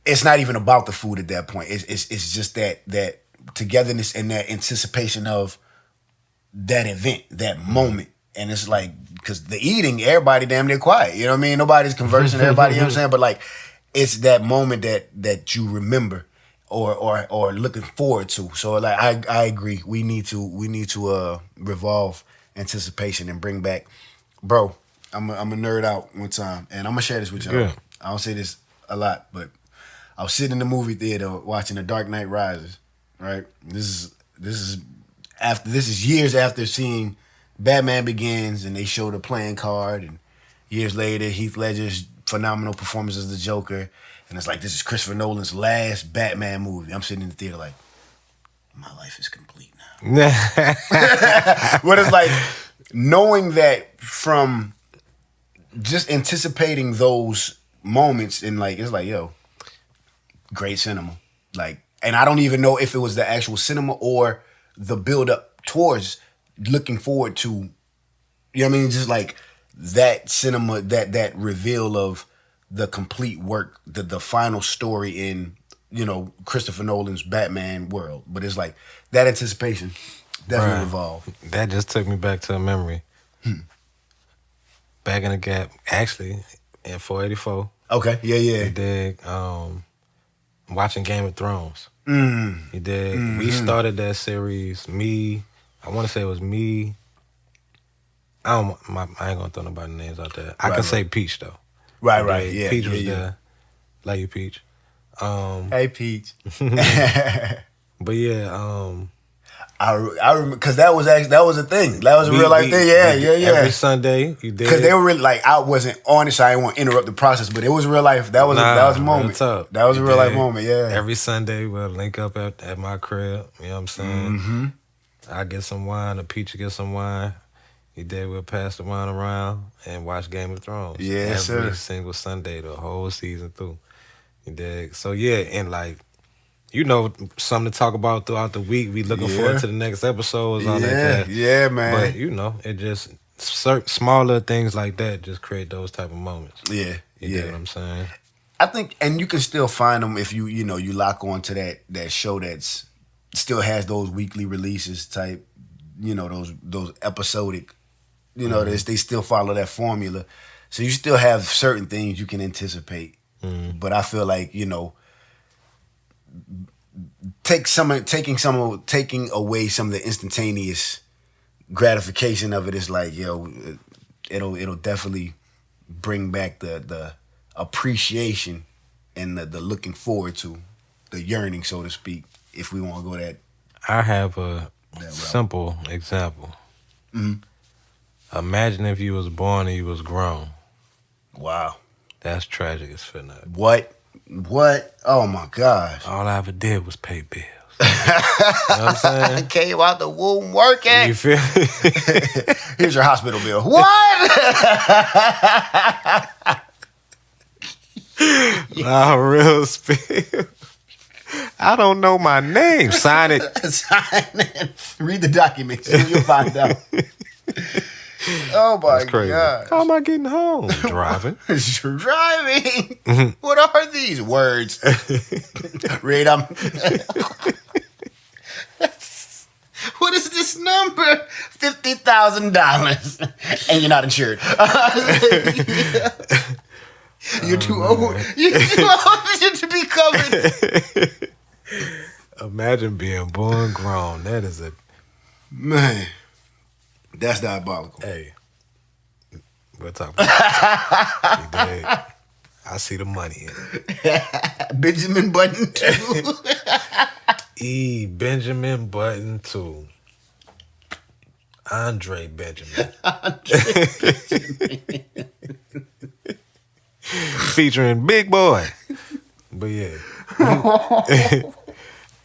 it's not even about the food at that point. It's just that togetherness and that anticipation of that event, that moment. And it's like, because the eating, everybody damn near quiet. You know what I mean? Nobody's conversing, everybody, you know what I'm saying? But like, it's that moment that you remember or looking forward to. So like I agree. We need to revolve anticipation and bring back, bro. I'm a nerd out one time, and I'm gonna share this with y'all. Good. I don't say this a lot, but I was sitting in the movie theater watching The Dark Knight Rises. Right. This is years after seeing Batman Begins, and they showed a playing card, and years later Heath Ledger's phenomenal performance as the Joker, and it's like this is Christopher Nolan's last Batman movie. I'm sitting in the theater like, my life is complete now. But it's like knowing that from just anticipating those moments, and like it's like, yo, great cinema. Like, and I don't even know if it was the actual cinema or the build up towards looking forward to, you know what I mean? Just like that cinema, that reveal of the complete work, the final story in, you know, Christopher Nolan's Batman world. But it's like that anticipation definitely evolved. That just took me back to a memory. Back in the Gap, actually, in 484. Okay, yeah. You dig? Watching Game of Thrones. You dig? Mm-hmm. We started that series. I want to say it was me. I ain't gonna throw nobody's names out there. I can say Peach though. Right. Yeah. Peach was there. Love you, Peach. Hey, Peach. But yeah, I remember because that was a thing. That was a real life thing. Yeah. Every Sunday, you did. Because they were really like, I wasn't on it, so I didn't want to interrupt the process. But it was real life. That was a moment. That was a real life moment. Yeah. Every Sunday we'll link up at my crib. You know what I'm saying? Mm-hmm. I get some wine. The Peach get some wine. You did. We'll pass the wine around and watch Game of Thrones. Yes, every sir. single Sunday, the whole season through. You dig? So yeah, and like, you know, something to talk about throughout the week. We looking forward to the next episodes on that. Yeah, man. But you know, it just smaller things like that just create those type of moments. Yeah, you know what I'm saying? I think, and you can still find them if you lock on to that show that's still has those weekly releases type. You know, those episodic. You know, they still follow that formula, so you still have certain things you can anticipate. But I feel like, you know, taking away some of the instantaneous gratification of it is like, yo, it'll definitely bring back the appreciation and the looking forward to, the yearning, so to speak, if we want to go that. I have a simple example. Imagine if you was born and you was grown. Wow. That's tragic as for nothing. What? Oh my gosh. All I ever did was pay bills. You know what I'm saying? I came out the womb working. You feel me? Here's your hospital bill. What? Nah, real spill. I don't know my name. Sign it. Sign it. Read the documents and you'll find out. Oh my God. How am I getting home? Driving. Driving. What are these words? Read them. What is this number? $50,000. And you're not insured. You're too old. You're too old to be covered. Imagine being born grown. That is man. That's diabolical. Hey, we'll talk about that. I see the money in it. Benjamin Button 2. Benjamin Button 2. Andre Benjamin. Featuring Big Boy. But yeah. All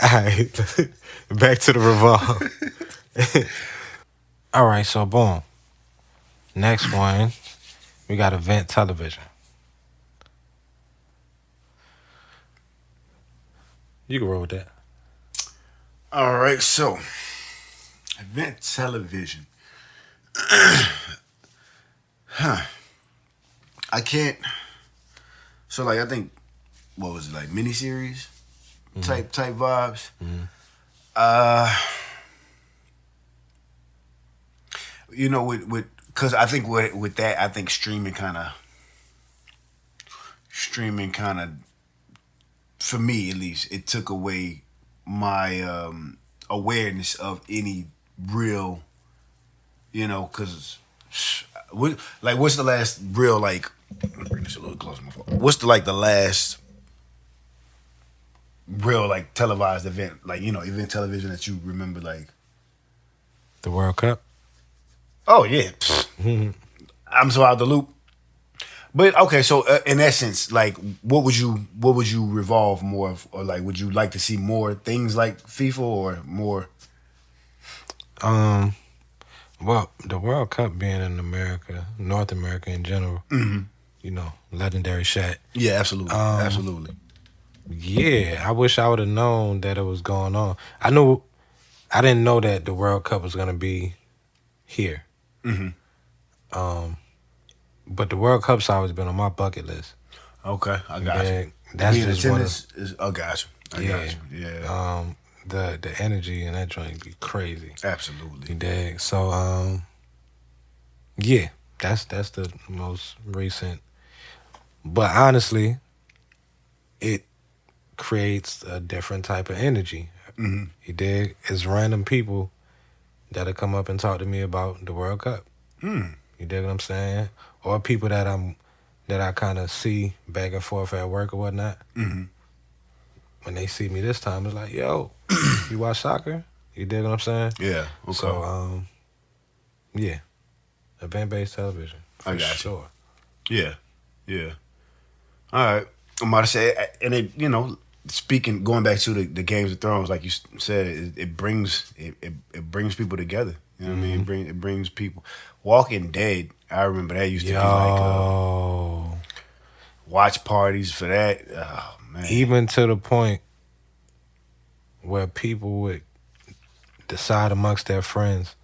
right. Back to the revolve. All right, so boom. Next one, we got event television. You can roll with that. All right, so event television. I can't. So like, I think, what was it, like miniseries type vibes. You know, with because I think with that, I think streaming kind of for me at least, it took away my awareness of any real, because what's the last real like? Let me bring this a little closer. What's the last real like televised event, like event television that you remember, like The World Cup. Oh yeah, I'm so out the loop. But okay, so in essence, like, what would you revolve more of, or like, would you like to see more things like FIFA or more? Well, the World Cup being in America, North America in general, legendary shot. Yeah, absolutely, absolutely. Yeah, I wish I would have known that it was going on. I didn't know that the World Cup was gonna be here. But the World Cup's always been on my bucket list. Okay, I got you. That's Being just attendance is. I got you. I got you. Yeah. The energy in that joint be crazy. Absolutely. You dig? So yeah, that's the most recent. But honestly, it creates a different type of energy. You dig? It's random people that'll come up and talk to me about the World Cup. You dig what I'm saying? Or people that I kind of see back and forth at work or whatnot. When they see me this time, it's like, yo, you watch soccer? You dig what I'm saying? Yeah. Okay. So, yeah, event-based television for I got sure. You. Yeah. All right. I'm about to say, and it, going back to the Games of Thrones, like you said, it brings people together. You know what I mean? It brings people. Walking Dead, I remember that used to be like watch parties for that. Oh man! Even to the point where people would decide amongst their friends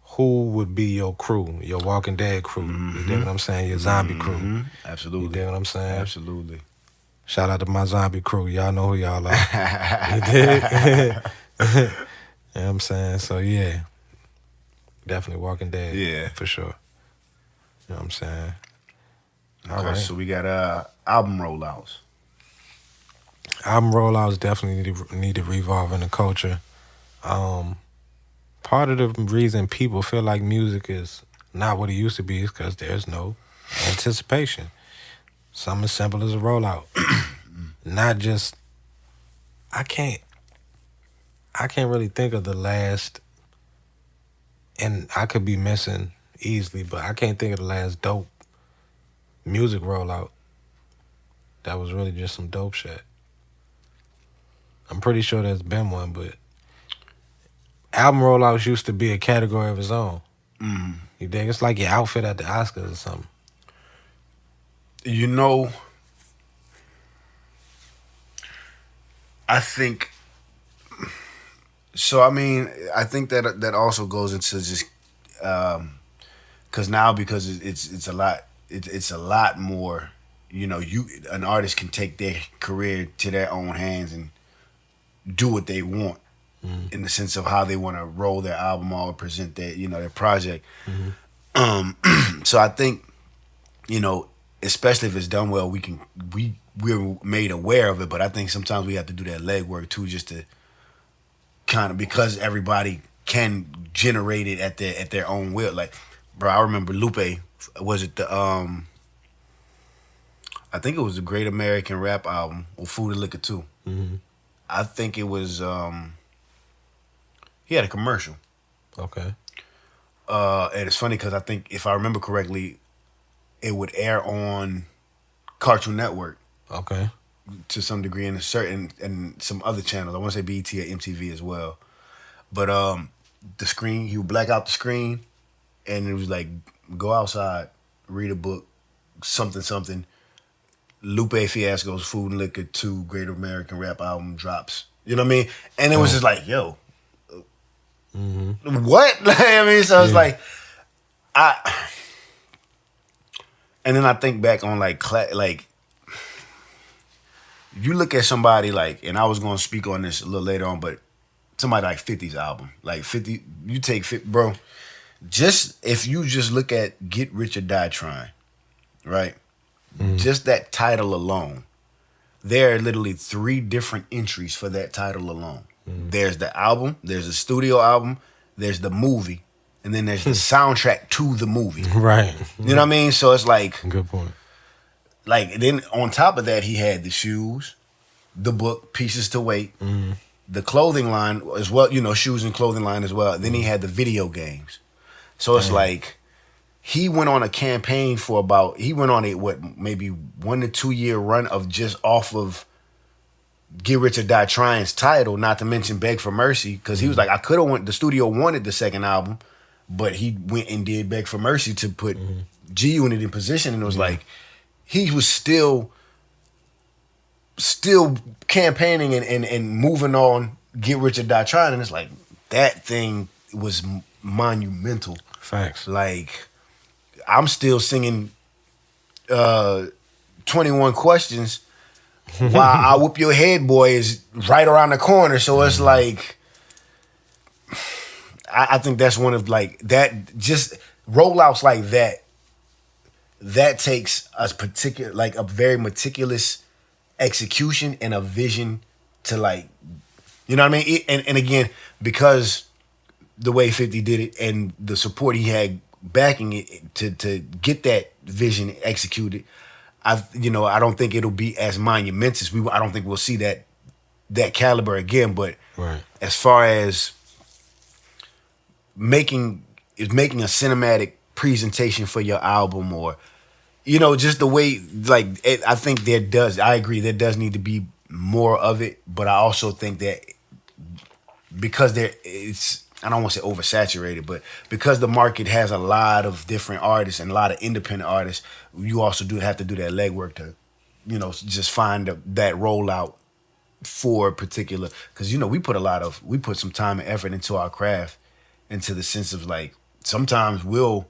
who would be your crew, your Walking Dead crew. You dig what I'm saying? Your zombie crew. Absolutely. You dig what I'm saying? Absolutely. Shout out to my zombie crew. Y'all know who y'all are. You dig? You know what I'm saying? So yeah. Definitely Walking Dead. Yeah. For sure. You know what I'm saying? Okay, All right. so we got album rollouts. Album rollouts definitely need to revolve in the culture. Part of the reason people feel like music is not what it used to be is because there's no anticipation. Something as simple as a rollout. Not just... I can't really think of the last... And I could be missing easily, but I can't think of the last dope music rollout that was really just some dope shit. I'm pretty sure there's been one, but album rollouts used to be a category of its own. You think it's like your outfit at the Oscars or something. I think... So I mean, I think that also goes into just because it's a lot. It's a lot more. An artist can take their career to their own hands and do what they want in the sense of how they want to roll their album or present their project. So I think especially if it's done well, we're made aware of it. But I think sometimes we have to do that legwork too, just to kind of, because everybody can generate it at their own will. Like, bro, I remember Lupe. Was it the I think it was the Great American Rap album, or Food and Liquor too. I think it was he had a commercial. Okay. And it's funny because I think, if I remember correctly, it would air on Cartoon Network. Okay. To some degree, and some other channels. I want to say BET or MTV as well. But the screen, he would black out the screen, and it was like, go outside, read a book, something. Lupe Fiasco's Food and Liquor 2 Great American Rap album drops. You know what I mean? And it was just like, yo, what? I mean, so it's like, and then I think back on like you look at somebody like, and I was going to speak on this a little later on, but somebody like 50's album, like 50, you take 50, bro, if you just look at Get Rich or Die Trying, right? Just that title alone, there are literally 3 different entries for that title alone. There's the album, there's the studio album, there's the movie, and then there's the soundtrack to the movie. Right. You know what I mean? So it's like, Good point. like then on top of that, he had the shoes, the book, Pieces to Wait, the clothing line as well, you know, shoes and clothing line as well. Then he had the video games. So it's like he went on a campaign for maybe 1 to 2 year run of just off of Get Rich or Die Trying's title, not to mention Beg for Mercy, because he was like, I could have went, the studio wanted the second album, but he went and did Beg for Mercy to put G Unit in position, and it was like, he was still campaigning and moving on Get Rich or Die Trying, and it's like, that thing was monumental. Facts. Like, I'm still singing 21 Questions while I Whoop Your Head Boy is right around the corner. So it's like, I think that's one of like that, just rollouts like that takes a very meticulous execution and a vision to, like, you know what I mean? And again, because the way 50 did it and the support he had backing it to get that vision executed, I don't think it'll be as monumentous. I don't think we'll see that caliber again. But as far as making a cinematic presentation for your album, or just the way, like, I think I agree, there does need to be more of it. But I also think that because I don't want to say oversaturated, but because the market has a lot of different artists and a lot of independent artists, you also do have to do that legwork to, just find that rollout for a particular, because we put some time and effort into our craft, into the sense of, like, sometimes we'll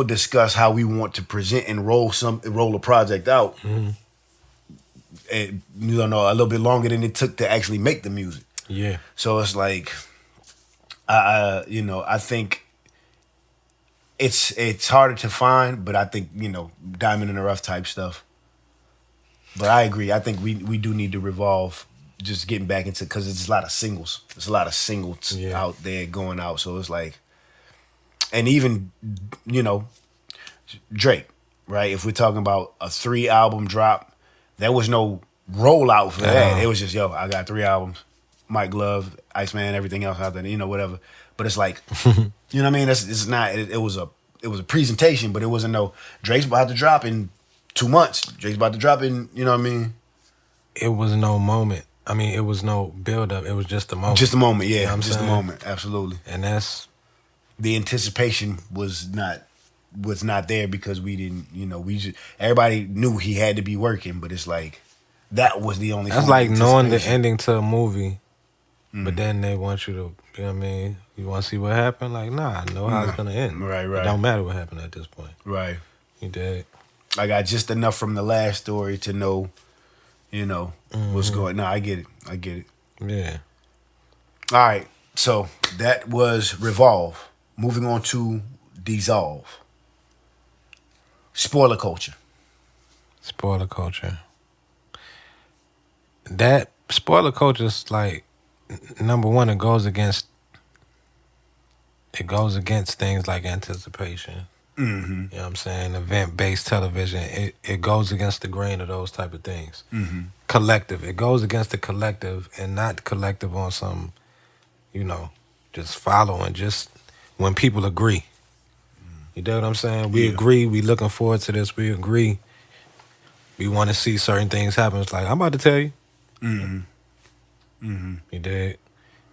discuss how we want to present and roll a project out, and a little bit longer than it took to actually make the music. Yeah. So it's like, I think it's harder to find, but I think, diamond in the rough type stuff. But I agree. I think we do need to revolve, just getting back into, because it's a lot of singles. There's a lot of singles out there going out. So it's like, and even, Drake, right? If we're talking about a 3-album drop, there was no rollout for that. It was just, I got 3 albums. Mike Love, Iceman, everything else out there, whatever. But it's like, you know what I mean? It's not. It was a presentation, but it wasn't no Drake's about to drop in 2 months. Drake's about to drop in, you know what I mean? It was no moment. I mean, it was no build up. It was just a moment. Just a moment, yeah. You know just a moment, absolutely. And that's, the anticipation was not there, because we didn't, everybody knew he had to be working, but it's like, that was the only. That's like knowing the ending to a movie. But then they want you to, you know what I mean? You want to see what happened? Like, nah, I know how it's going to end. Right. It don't matter what happened at this point. Right. You did. I got just enough from the last story to know, what's going on. No, I get it. Yeah. All right. So that was Revolve. Moving on to Dissolve. Spoiler culture. That spoiler culture is like, number one, it goes against things like anticipation. Mm-hmm. You know what I'm saying? Event-based television. It goes against the grain of those type of things. Mm-hmm. Collective. It goes against the collective, and not collective on some, just following, just when people agree. You know what I'm saying? We agree. We looking forward to this. We agree. We want to see certain things happen. It's like, I'm about to tell you. Mm-hmm. Mm-hmm. You did.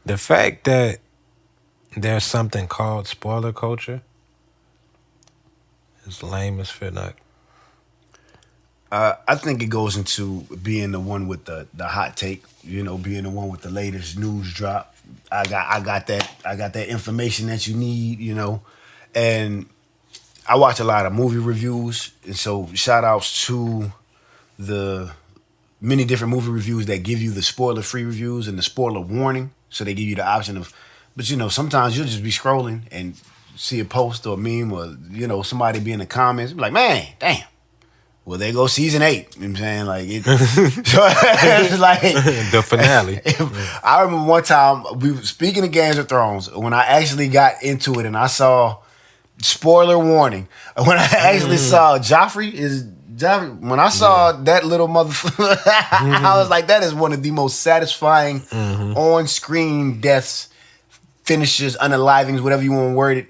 The fact that there's something called spoiler culture is lame as finna. I think it goes into being the one with the hot take, being the one with the latest news drop. I got that information that you need, and I watch a lot of movie reviews, and so shout outs to the many different movie reviews that give you the spoiler-free reviews and the spoiler warning. So they give you the option of, but sometimes you'll just be scrolling and see a post or a meme or, somebody be in the comments, be like, man, damn, Well, there goes season 8. You know what I'm saying? Like it, so it's like the finale. I remember one time we were speaking of Games of Thrones when I actually got into it and I saw spoiler warning when I actually saw Joffrey. When I saw that little motherfucker, I was like, that is one of the most satisfying on-screen deaths, finishes, unalivings, whatever you want to word it.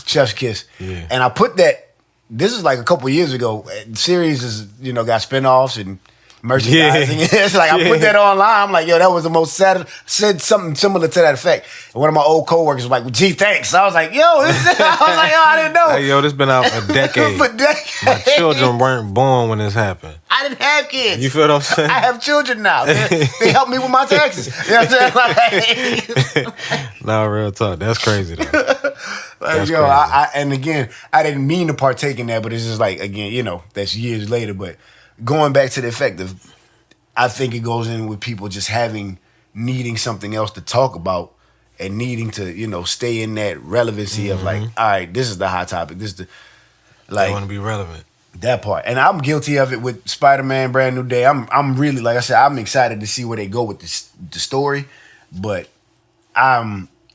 Chef's kiss. Yeah. And I put that. This is like a couple years ago. The series is, got spinoffs and merchandising. It's like I put that online. I'm like, yo, that was the most said something similar to that effect. And one of my old coworkers was like, well, gee, thanks. I was like, I didn't know. Hey, yo, this been out a decade. For decades. My children weren't born when this happened. I didn't have kids. You feel what I'm saying? I have children now. They help me with my taxes. You know what I'm saying? No, real talk. That's crazy though. Like, yo, and again, I didn't mean to partake in that, but it's just like, again, that's years later. But going back to the effect of, I think it goes in with people just needing something else to talk about and needing to, stay in that relevancy of like, all right, this is the hot topic. This is the, like, I want to be relevant. That part. And I'm guilty of it with Spider-Man Brand New Day. I'm really, like I said, I'm excited to see where they go with the story. But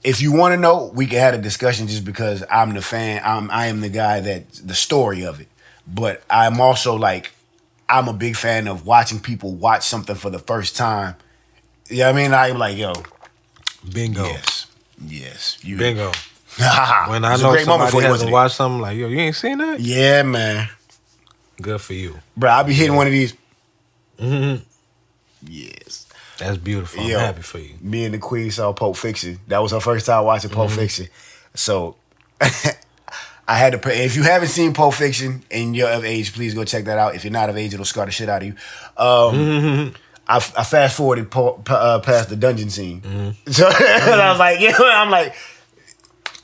if you want to know, we can have a discussion just because I'm the fan. I am the guy the story of it. But I'm also like, I'm a big fan of watching people watch something for the first time. You know what I mean? I'm like, yo. Bingo. Yes. Bingo. When I know somebody hasn't watched something, like, yo, you ain't seen that? Yeah, man. Good for you. Bro, I'll be hitting one of these. Yes. That's beautiful. I'm happy for you. Me and the Queen saw Pulp Fiction. That was her first time watching Pulp Fiction. So I had to pray. If you haven't seen Pulp Fiction and you're of age, please go check that out. If you're not of age, it'll scar the shit out of you. I fast forwarded past the dungeon scene. So and I was like, I'm like,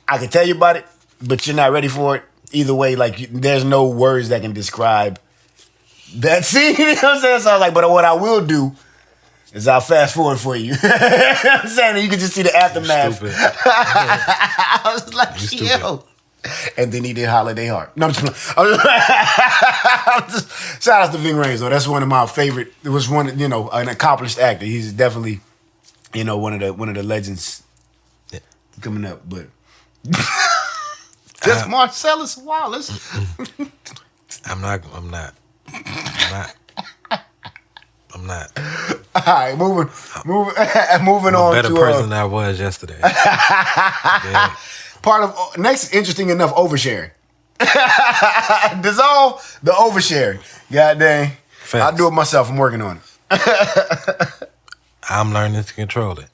I can tell you about it, but you're not ready for it. Either way, like, there's no words that can describe that scene. You know what I'm saying? So I was like, but what I will do is I'll fast forward for you. You know what I'm saying? You can just see the aftermath. I was like, yo. And then he did Holiday Heart. No, I'm just shout out to Ving Rhames, though. That's one of my favorite. It was an accomplished actor. He's definitely, one of the legends coming up. But just Marcellus Wallace. I'm not. All right, moving on to better person than I was yesterday. Part of next, interesting enough, oversharing. Dissolve the oversharing. God dang. Facts. I'll do it myself. I'm working on it. I'm learning to control it.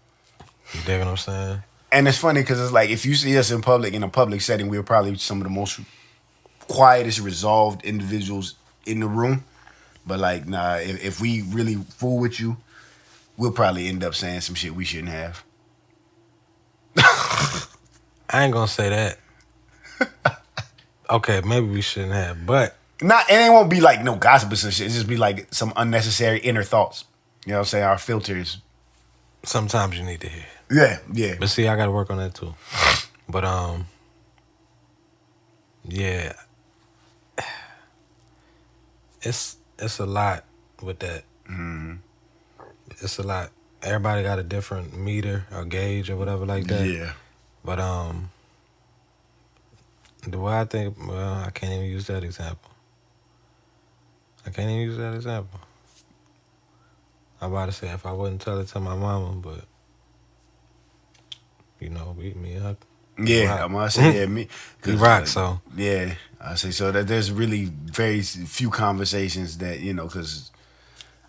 You dig what I'm saying? And it's funny because it's like, if you see us in a public setting, we're probably some of the most quietest, resolved individuals in the room. But like, nah, if we really fool with you, we'll probably end up saying some shit we shouldn't have. I ain't gonna say that. Okay, maybe we shouldn't have, but and it won't be like no gossip or some shit. It's just be like some unnecessary inner thoughts. You know what I'm saying? Our filters. Sometimes you need to hear. Yeah. But see, I gotta work on that too. But yeah. It's a lot with that. It's a lot. Everybody got a different meter or gauge or whatever like that. Yeah. But the way I think, well, I can't even use that example. I'm about to say if I wouldn't tell it to my mama, but me and her. Yeah, I'm gonna say me. We rock, so yeah. I say so that there's really very few conversations that because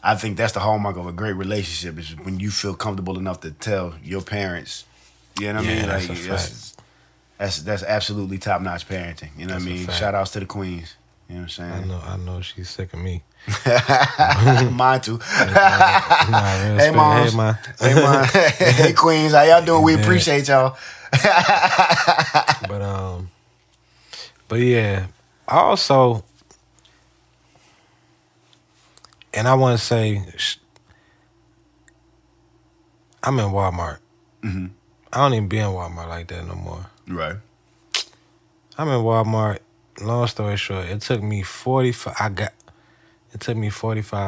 I think that's the hallmark of a great relationship is when you feel comfortable enough to tell your parents. You know what I mean? That's like a fact. That's absolutely top notch parenting. You know what I mean? Shout outs to the queens. You know what I'm saying? I know she's sick of me. Mine too. Hey moms. Hey mom. Hey queens. How y'all doing? We appreciate y'all. But yeah, also, and I want to say, I'm in Walmart. I don't even be in Walmart like that no more. Right. I'm in Walmart long story short, it took me 45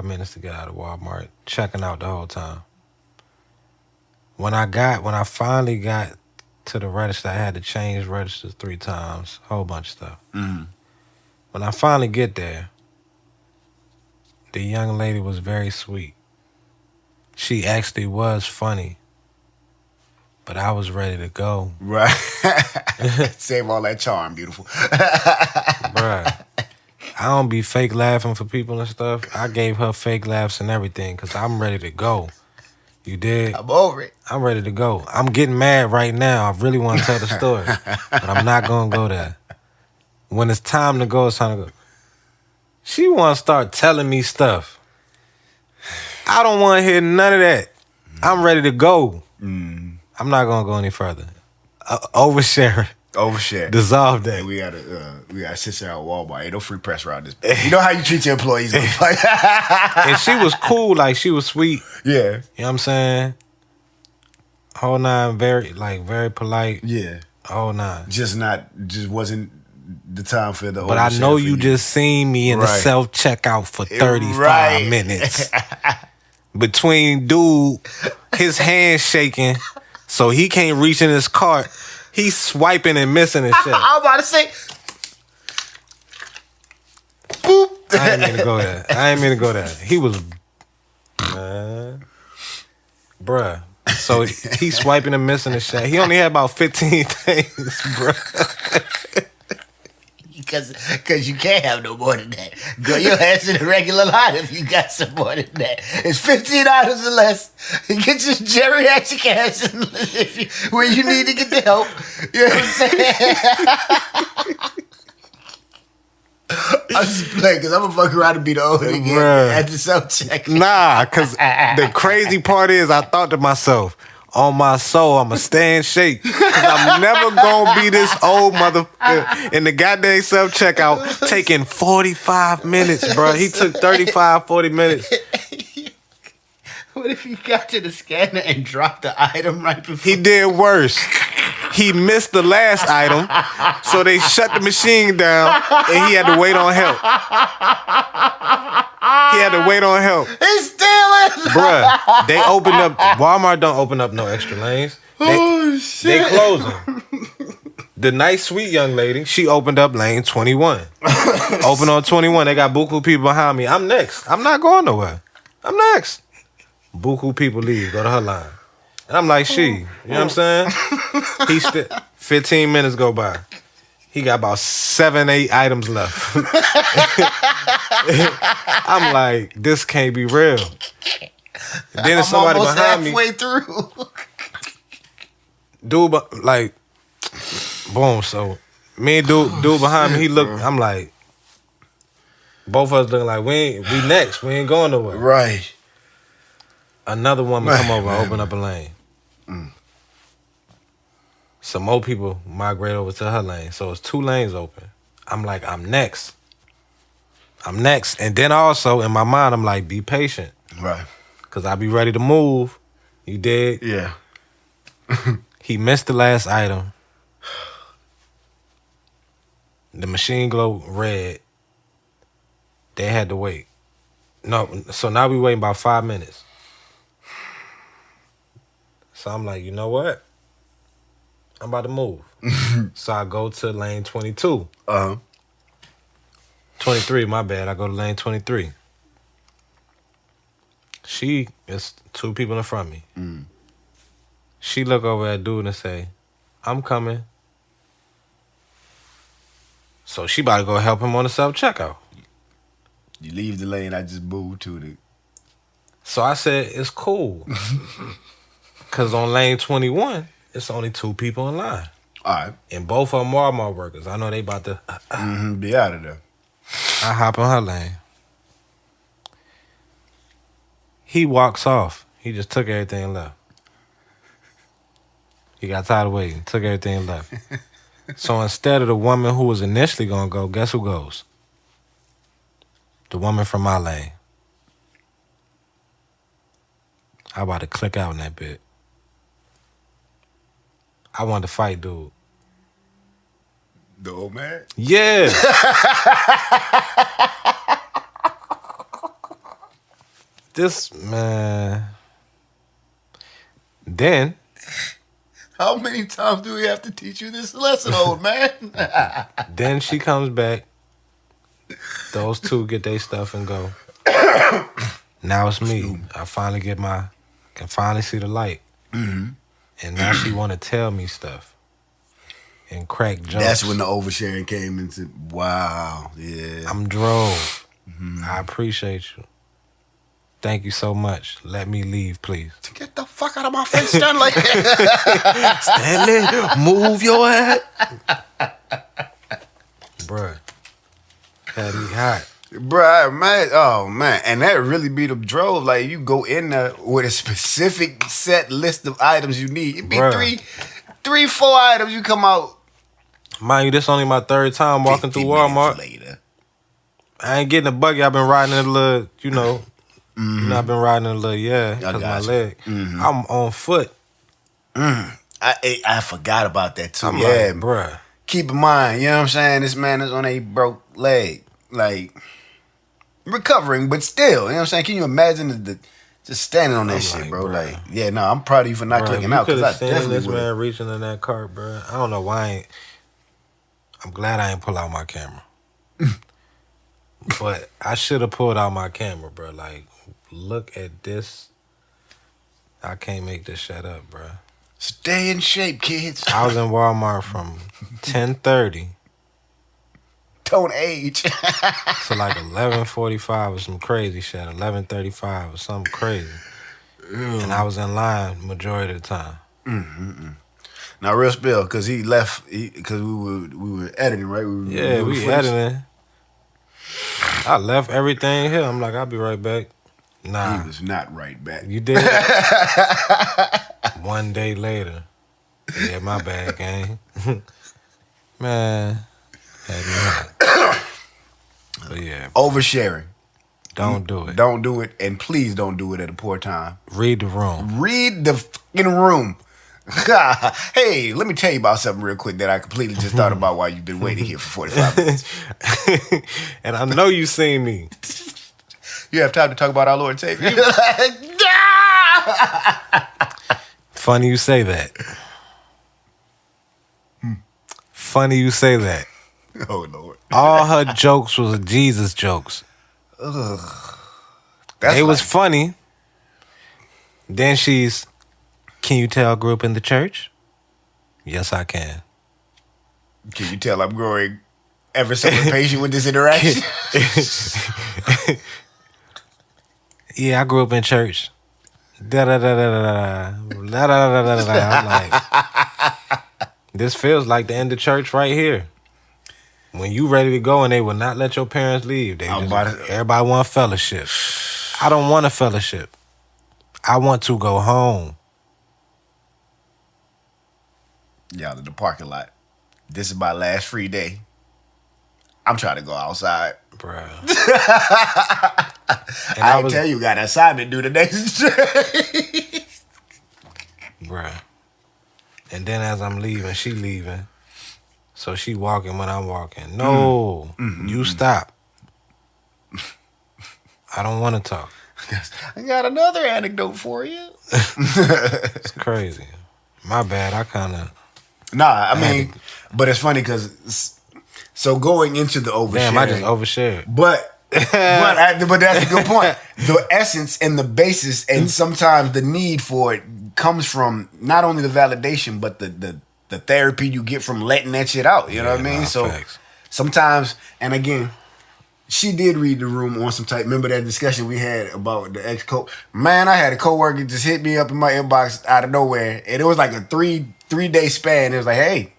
minutes to get out of Walmart, checking out the whole time. When I finally got to the register, I had to change registers 3 times, whole bunch of stuff. Mm-hmm. When I finally get there, the young lady was very sweet. She actually was funny, but I was ready to go. Right. Save all that charm, beautiful. Bruh, I don't be fake laughing for people and stuff. I gave her fake laughs and everything because I'm ready to go. You did? I'm over it. I'm ready to go. I'm getting mad right now. I really want to tell the story, but I'm not going to go there. When it's time to go, it's time to go. She want to start telling me stuff. I don't want to hear none of that. I'm ready to go. I'm not going to go any further. Oversharing. Dissolve that. Hey, we got a sister out at Walmart. Ain't no free press around this. You know how you treat your employees. And she was cool, like she was sweet. Yeah. You know what I'm saying? Whole nine, very polite. Yeah. Whole nine. Just wasn't the time for the. But I know you just seen me in the self checkout for 35 minutes. Between dude, his hand shaking, so he can't reach in his cart. He's swiping and missing and shit. I'm about to say, boop. I ain't mean to go there. He was, bruh. So he's swiping and missing and shit. He only had about 15 things, bruh. Because you can't have no more than that. Go your ass in a regular line if you got some more than that. It's $15 or less. Get your geriatric ass in where you need to get the help. You know what I'm saying? I'm just playing because I'm going to fuck around and be the old nigga at the self-check. Nah, because the crazy part is I thought to myself, on my soul, I'ma stay in shape. Cause I'm never gonna be this old motherfucker in the goddamn self-checkout taking 45 minutes, bro. He took 35, 40 minutes. What if you got to the scanner and dropped the item right before? He did worse. He missed the last item, so they shut the machine down, and he had to wait on help. He's stealing! Bruh, they opened up, Walmart don't open up no extra lanes. Shit. They close them. The nice, sweet young lady, she opened up lane 21. Open on 21, they got buku people behind me. I'm next. I'm not going nowhere. I'm next. Buku people leave, go to her line. And I'm like, you know what I'm saying? 15 minutes go by. He got about 7, 8 items left. I'm like, this can't be real. Then there's somebody behind me. Halfway through. Dude, like, boom. So me and dude behind me, he looked. I'm like, both of us looking like we next. We ain't going nowhere. Right. Another woman come over and open up a lane. Some more people migrate over to her lane. So it's 2 lanes open. I'm like, I'm next. And then also, in my mind, I'm like, be patient. Right. Because I be ready to move. You did? Yeah. He missed the last item. The machine glow red. They had to wait. No, so now we waiting about 5 minutes. So I'm like, you know what? I'm about to move. So I go to lane 22. 23, my bad. I go to lane 23. She is 2 people in front of me. She look over at dude and say, I'm coming. So she about to go help him on the self-checkout. You leave the lane, I just moved to it. So I said, it's cool. Because on lane 21, it's only 2 people in line. All right. And both of them Walmart workers. I know they about to... be out of there. I hop on her lane. He walks off. He just took everything and left. He got tired of waiting. Took everything and left. So instead of the woman who was initially going to go, guess who goes? The woman from my lane. I about to click out in that bit. I wanted to fight dude. The old man? Yeah. This man. Then. How many times do we have to teach you this lesson, old man? Then she comes back. Those two get their stuff and go. Now it's me. I finally can finally see the light. Mm-hmm. And now she want to tell me stuff. And crack jokes. That's when the oversharing came into, wow, yeah. I'm drove. Mm-hmm. I appreciate you. Thank you so much. Let me leave, please. Get the fuck out of my face, Stanley. Stanley, move your head. Bruh. Had me hot. Bruh, man. Oh, man. And that really be the drove. Like, you go in there with a specific set list of items you need. It'd be three, 4 items. You come out. Mind you, this only my third time walking through Walmart. Later. I ain't getting a buggy. I've been riding a little, you know. Mm-hmm. You know, I've been riding a little, because of my leg. Mm-hmm. I'm on foot. I forgot about that, too. I'm like, bruh. Keep in mind, you know what I'm saying? This man is on a broke leg. Like, recovering, but still, you know what I'm saying? Can you imagine just standing on that shit, bro? Bruh. Like, yeah, no, I'm proud of you for not clicking out, because I definitely this man reaching in that cart, bro. I don't know why I'm glad I ain't pull out my camera. But I should have pulled out my camera, bro. Like, look at this. I can't make this shit up, bro. Stay in shape, kids. I was in Walmart from 10:30. Don't age. To like 11:45 or some crazy shit. 11:35 or something crazy. Ew. And I was in line majority of the time. Mm-hmm. Now, real spill, because he left, because we were editing, right? We editing. I left everything here. I'm like, I'll be right back. Nah. He was not right back. You did? 1 day later. Yeah, my bad, gang. Man. Had me hot. But yeah. Oversharing. Don't do it. Don't do it, and please don't do it at a poor time. Read the room. Read the fucking room. Hey, let me tell you about something real quick that I completely just thought about while you've been waiting here for 45 minutes. And I know you seen me. You have time to talk about our Lord and Savior. Funny you say that. Funny you say that. Oh, Lord. All her jokes was Jesus jokes. Ugh. It was funny. Then she's, can you tell I grew up in the church? Yes, I can. Can you tell I'm growing ever so impatient with this interaction? Yeah, I grew up in church. I'm like, this feels like the end of church right here. When you ready to go and they will not let your parents leave. Everybody want fellowship. I don't want a fellowship. I want to go home. Y'all in the parking lot. This is my last free day. I'm trying to go outside. Bruh. I tell you, got an assignment due the next day. Bruh. And then as I'm leaving, she leaving. So she walking when I'm walking. No, you stop. I don't want to talk. I got another anecdote for you. It's crazy. My bad. I kind of... Nah, I mean, but it's funny because... So going into the oversharing... Damn, I just overshared. But that's a good point. The essence and the basis and sometimes the need for it comes from not only the validation, but the therapy you get from letting that shit out. You know what I mean? So facts. Sometimes, and again, she did read the room on some type. Remember that discussion we had about the ex-co? Man, I had a coworker just hit me up in my inbox out of nowhere, and it was like a three-day span. It was like, hey.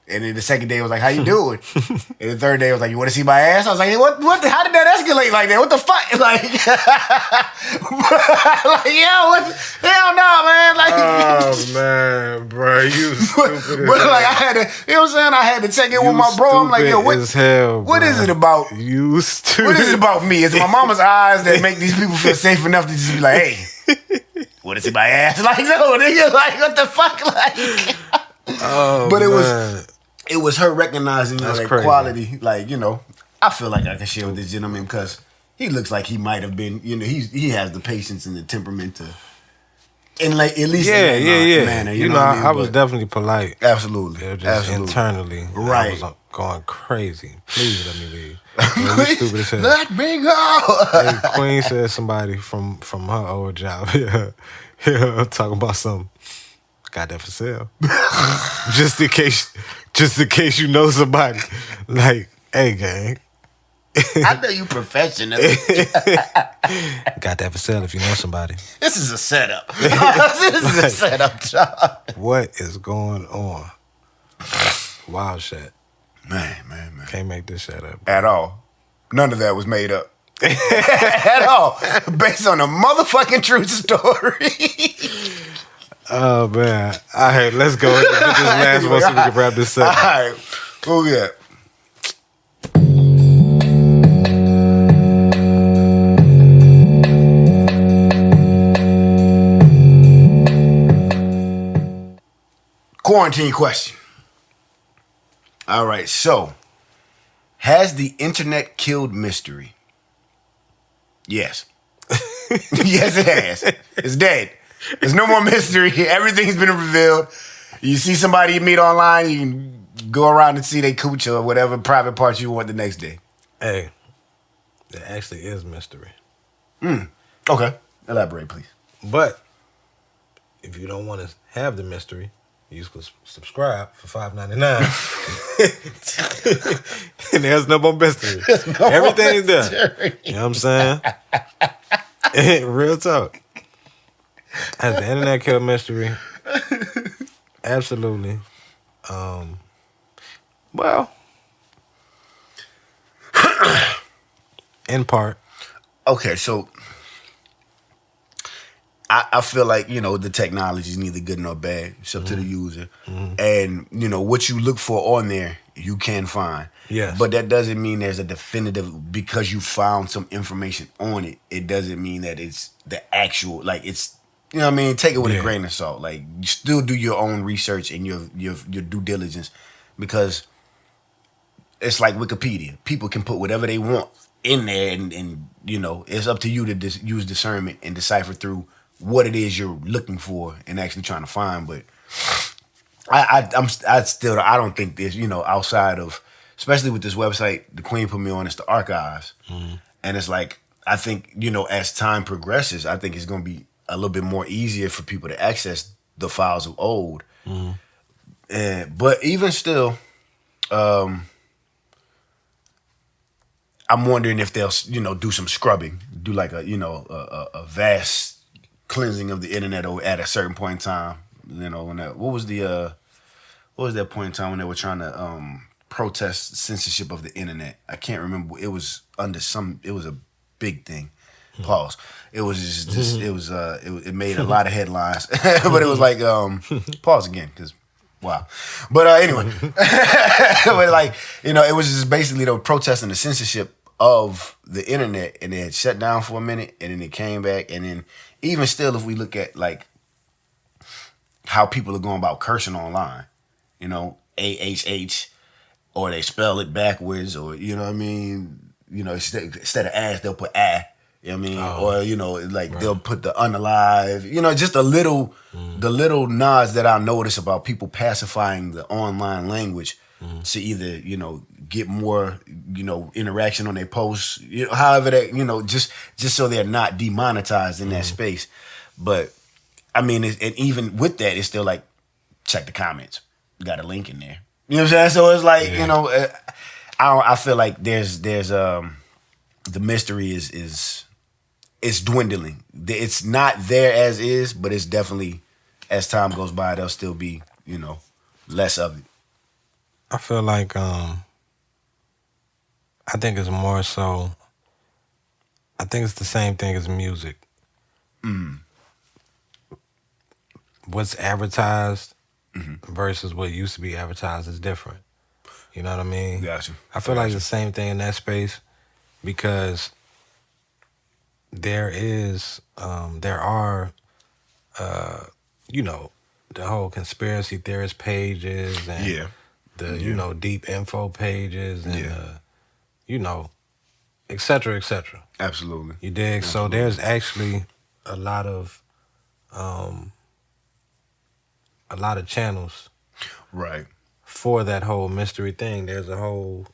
And then the second day, it was like, how you doing? And the third day, it was like, you want to see my ass? I was like, hey, what? How did that escalate like that? What the fuck? Like, hell no, man. Like, oh, man, bro, you stupid But like, I had to, you know what I'm saying? I had to check in with my bro. I'm like, yo, what is it about? You stupid. What is it about me? Is it my mama's eyes that make these people feel safe enough to just be like, hey, want to see my ass? Like, no, nigga, like, what the fuck? Like, oh, but it man. it was her recognizing That's that crazy. quality. Like, I feel like I can share with this gentleman because he looks like he might have been, he has the patience and the temperament to, in like at least in that manner. You know, what I mean? I was definitely polite. Absolutely. It was just internally, Right. I was going crazy. Please let me leave. You stupid as hell. Let me go. Hey, Queen said somebody from her old job. Yeah, talking about something. Got that for sale. just in case you know somebody. Like, hey, gang. I know you professional. Got that for sale if you know somebody. This is a setup. This is a setup job. What is going on? Wild shit. Man. Can't make this shit up. At all. None of that was made up. At all. Based on a motherfucking true story. Oh, man. All right, let's go. Get this last one so we can wrap this up. All right. What we got? Quarantine question. All right, so has the internet killed mystery? Yes. Yes, it has. It's dead. There's no more mystery. Everything's been revealed. You see somebody you meet online, you can go around and see their cooch or whatever private parts you want the next day. Hey, there actually is mystery. Okay. Elaborate, please. But if you don't want to have the mystery, you can subscribe for $5.99. And there's no more mystery. Everything's there. You know what I'm saying? Real talk. Has the internet killed mystery? Absolutely. Well, in part. Okay, so I feel like, the technology is neither good nor bad. It's up to the user. And, what you look for on there, you can find. Yes. But that doesn't mean there's a definitive, because you found some information on it, it doesn't mean that it's the actual, like it's, you know what I mean? Take it with a grain of salt. Like, you still do your own research and your due diligence, because it's like Wikipedia. People can put whatever they want in there and it's up to you to use discernment and decipher through what it is you're looking for and actually trying to find. But I don't think there's, outside of, especially with this website the Queen put me on, it's the archives. And it's like, I think, as time progresses, I think it's going to be a little bit more easier for people to access the files of old. But even still, I'm wondering if they'll, do some scrubbing, do like a vast cleansing of the internet at a certain point in time. What was that point in time when they were trying to protest censorship of the internet? I can't remember. It was it was a big thing. Pause. It was just it made a lot of headlines, but it was like pause again because wow. But anyway, but like it was just basically protesting the censorship of the internet, and it had shut down for a minute, and then it came back, and then even still, if we look at like how people are going about cursing online, AHH, or they spell it backwards, or what I mean, instead of ass they'll put ah. You know what I mean? Or, they'll put the unalive, just the little nods that I notice about people pacifying the online language to either, get more, interaction on their posts, however that, just so they're not demonetized in that space. But, I mean, and even with that, it's still like, check the comments. Got a link in there. You know what I'm saying? So it's like, I feel like there's the mystery is it's dwindling. It's not there as is, but it's definitely, as time goes by, there'll still be, less of it. I feel like I think it's more so, I think it's the same thing as music. What's advertised versus what used to be advertised is different. You know what I mean? Gotcha. I feel like the same thing in that space, because there are the whole conspiracy theorist pages and the deep info pages and et cetera, et cetera. Absolutely. You dig? Absolutely. So there's actually a lot of channels, right, for that whole mystery thing. There's a whole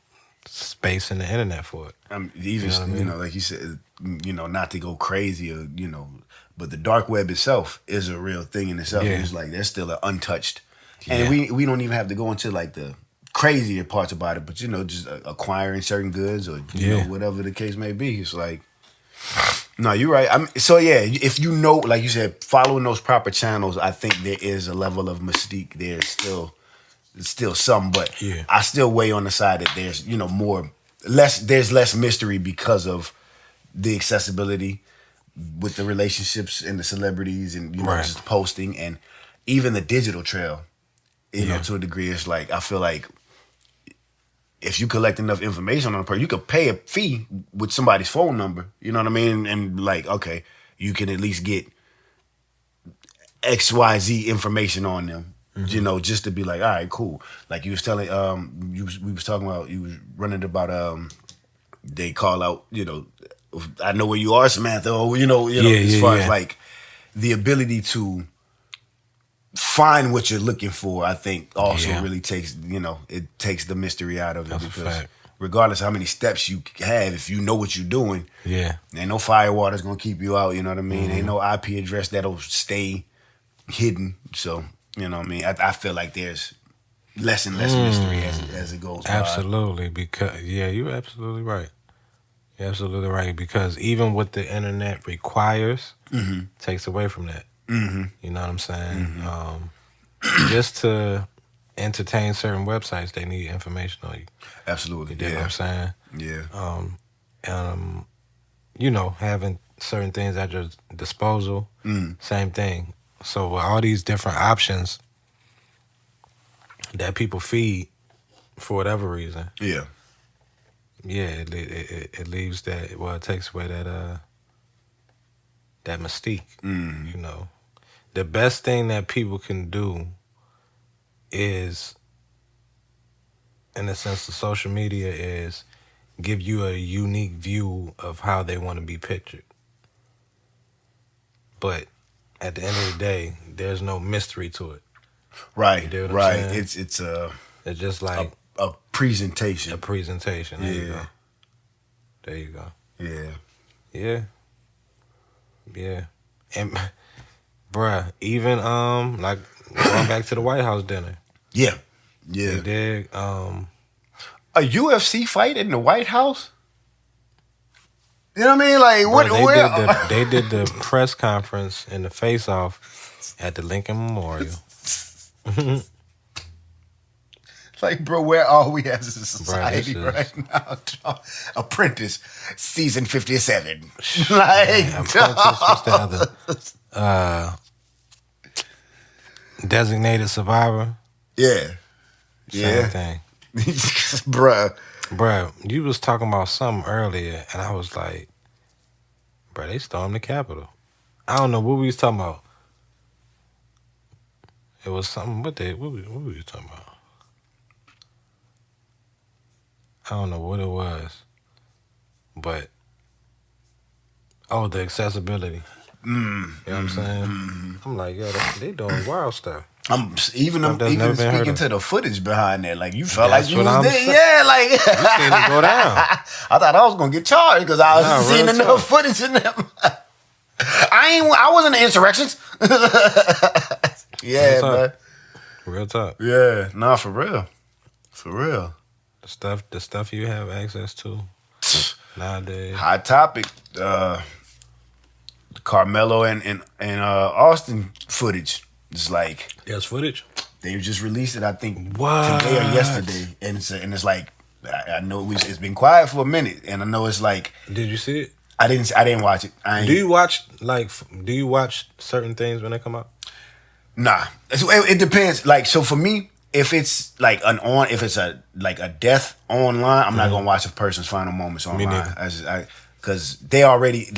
space in the internet for it. Even like you said, not to go crazy or but the dark web itself is a real thing in itself. Yeah. It's like there's still an untouched, and we don't even have to go into like the crazier parts about it, but just acquiring certain goods or whatever the case may be. It's like, no, you're right. If like you said, following those proper channels, I think there is a level of mystique. There's still some, but I still weigh on the side that there's there's less mystery because of the accessibility with the relationships and the celebrities and just posting and even the digital trail. To a degree, it's like I feel like if you collect enough information on a person, you could pay a fee with somebody's phone number. You know what I mean? And like, okay, you can at least get XYZ information on them. Just to be like, all right, cool. Like you was telling, we was talking about, you was running about, they call out, I know where you are, Samantha, or as far as like the ability to find what you're looking for, I think also really takes, it takes the mystery out of it. That's because a fact. regardless of how many steps you have, if you know what you're doing, ain't no firewater's gonna keep you out. You know what I mean? Ain't no IP address that'll stay hidden. So you know what I mean? I feel like there's less and less mystery as it goes. Absolutely, because you're absolutely right. You're absolutely right, because even what the internet requires takes away from that. You know what I'm saying? Just to entertain certain websites, they need information on you. Absolutely. You dig what I'm saying? Yeah. Having certain things at your disposal, same thing. So with all these different options that people feed for whatever reason, it leaves that. Well, it takes away that mystique. The best thing that people can do is, in a sense, the social media is give you a unique view of how they want to be pictured. But at the end of the day, there's no mystery to it. Right, you know what right. I'm saying? It's just like a presentation. A presentation. There you go. There you go. Yeah. And bruh, even like going back to the White House dinner. Yeah. They did a UFC fight in the White House? You know what I mean? Like bruh, they did the press conference in the face-off at the Lincoln Memorial. Like, bro, where are we as a society right now? Apprentice, season 57. Apprentice, what's the other? Designated Survivor. Same thing. Bruh, you was talking about something earlier, and I was like, bruh, they stormed the Capitol. I don't know what we was talking about. It was something. What we was talking about? I don't know what it was, but the accessibility. You know what I'm saying? I'm like, yo, they doing wild stuff. Even speaking to the footage behind that, like you felt That's like you was there. Yeah, like you seen it go down. I thought I was gonna get charged because I was seeing enough footage in them. I wasn't in insurrections. Yeah, man. Real talk. Yeah, nah, for real. For real. The stuff you have access to nowadays. Hot topic. Carmelo and Austin footage. It's like there's footage. They just released it, I think, today or yesterday, and it's like I know it's been quiet for a minute, and I know it's like. Did you see it? I didn't watch it. Do you watch certain things when they come out? Nah, it depends. Like, so for me, if it's like if it's a death online, I'm not gonna watch a person's final moments online. Because they already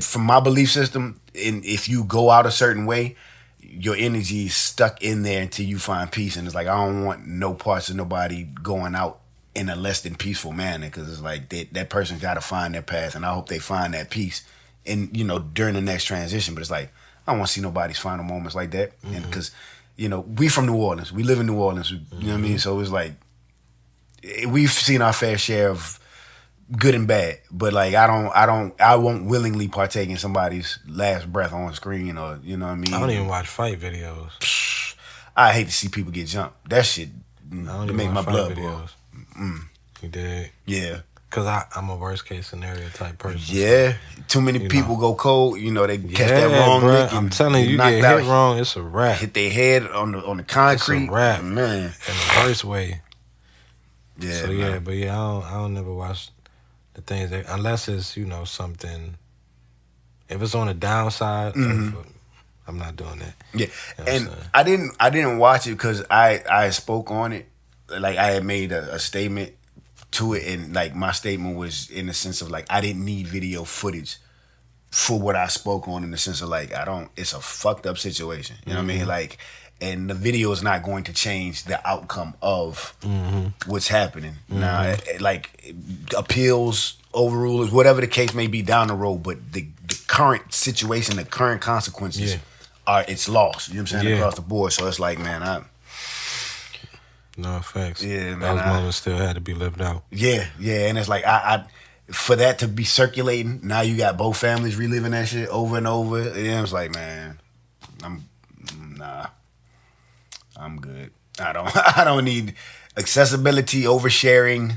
from my belief system, if you go out a certain way, your energy is stuck in there until you find peace. And it's like, I don't want no parts of nobody going out in a less than peaceful manner, because it's like that person got to find their path, and I hope they find that peace in, you know, during the next transition. But it's like, I don't want to see nobody's final moments like that. And because, you know, we from New Orleans, we live in New Orleans, you know what I mean? So it's like, we've seen our fair share of good and bad, but like I won't willingly partake in somebody's last breath on screen, or, you know what I mean? I don't even watch fight videos. I hate to see people get jumped. That shit make my blood boil. You did? Yeah. Because I'm a worst case scenario type person. Yeah. So, too many people go cold. You know, they catch that yeah, wrong bruh, lick. I'm telling you, get hit wrong, it's a wrap. Hit their head on the concrete. It's a wrap. Man. In the worst way. Yeah. So, man. yeah, but yeah, I don't never watch the things that, unless it's, you know, something. If it's on the downside, I'm not doing that. Yeah. You know And I didn't watch it because I spoke on it. Like, I had made a statement to it, and like my statement was in the sense of like, I didn't need video footage for what I spoke on, in the sense of like, it's a fucked up situation. You know what I mean? Like, and the video is not going to change the outcome of what's happening. Now, like, appeals, overrulers, whatever the case may be down the road, but the current situation, the current consequences it's lost. You know what I'm saying? Across the board. So it's like, man, no effects. Yeah, man. Those moments still had to be lived out. Yeah, and it's like I for that to be circulating, now you got both families reliving that shit over and over. Yeah, it's like, man, I'm good. I don't need accessibility, oversharing.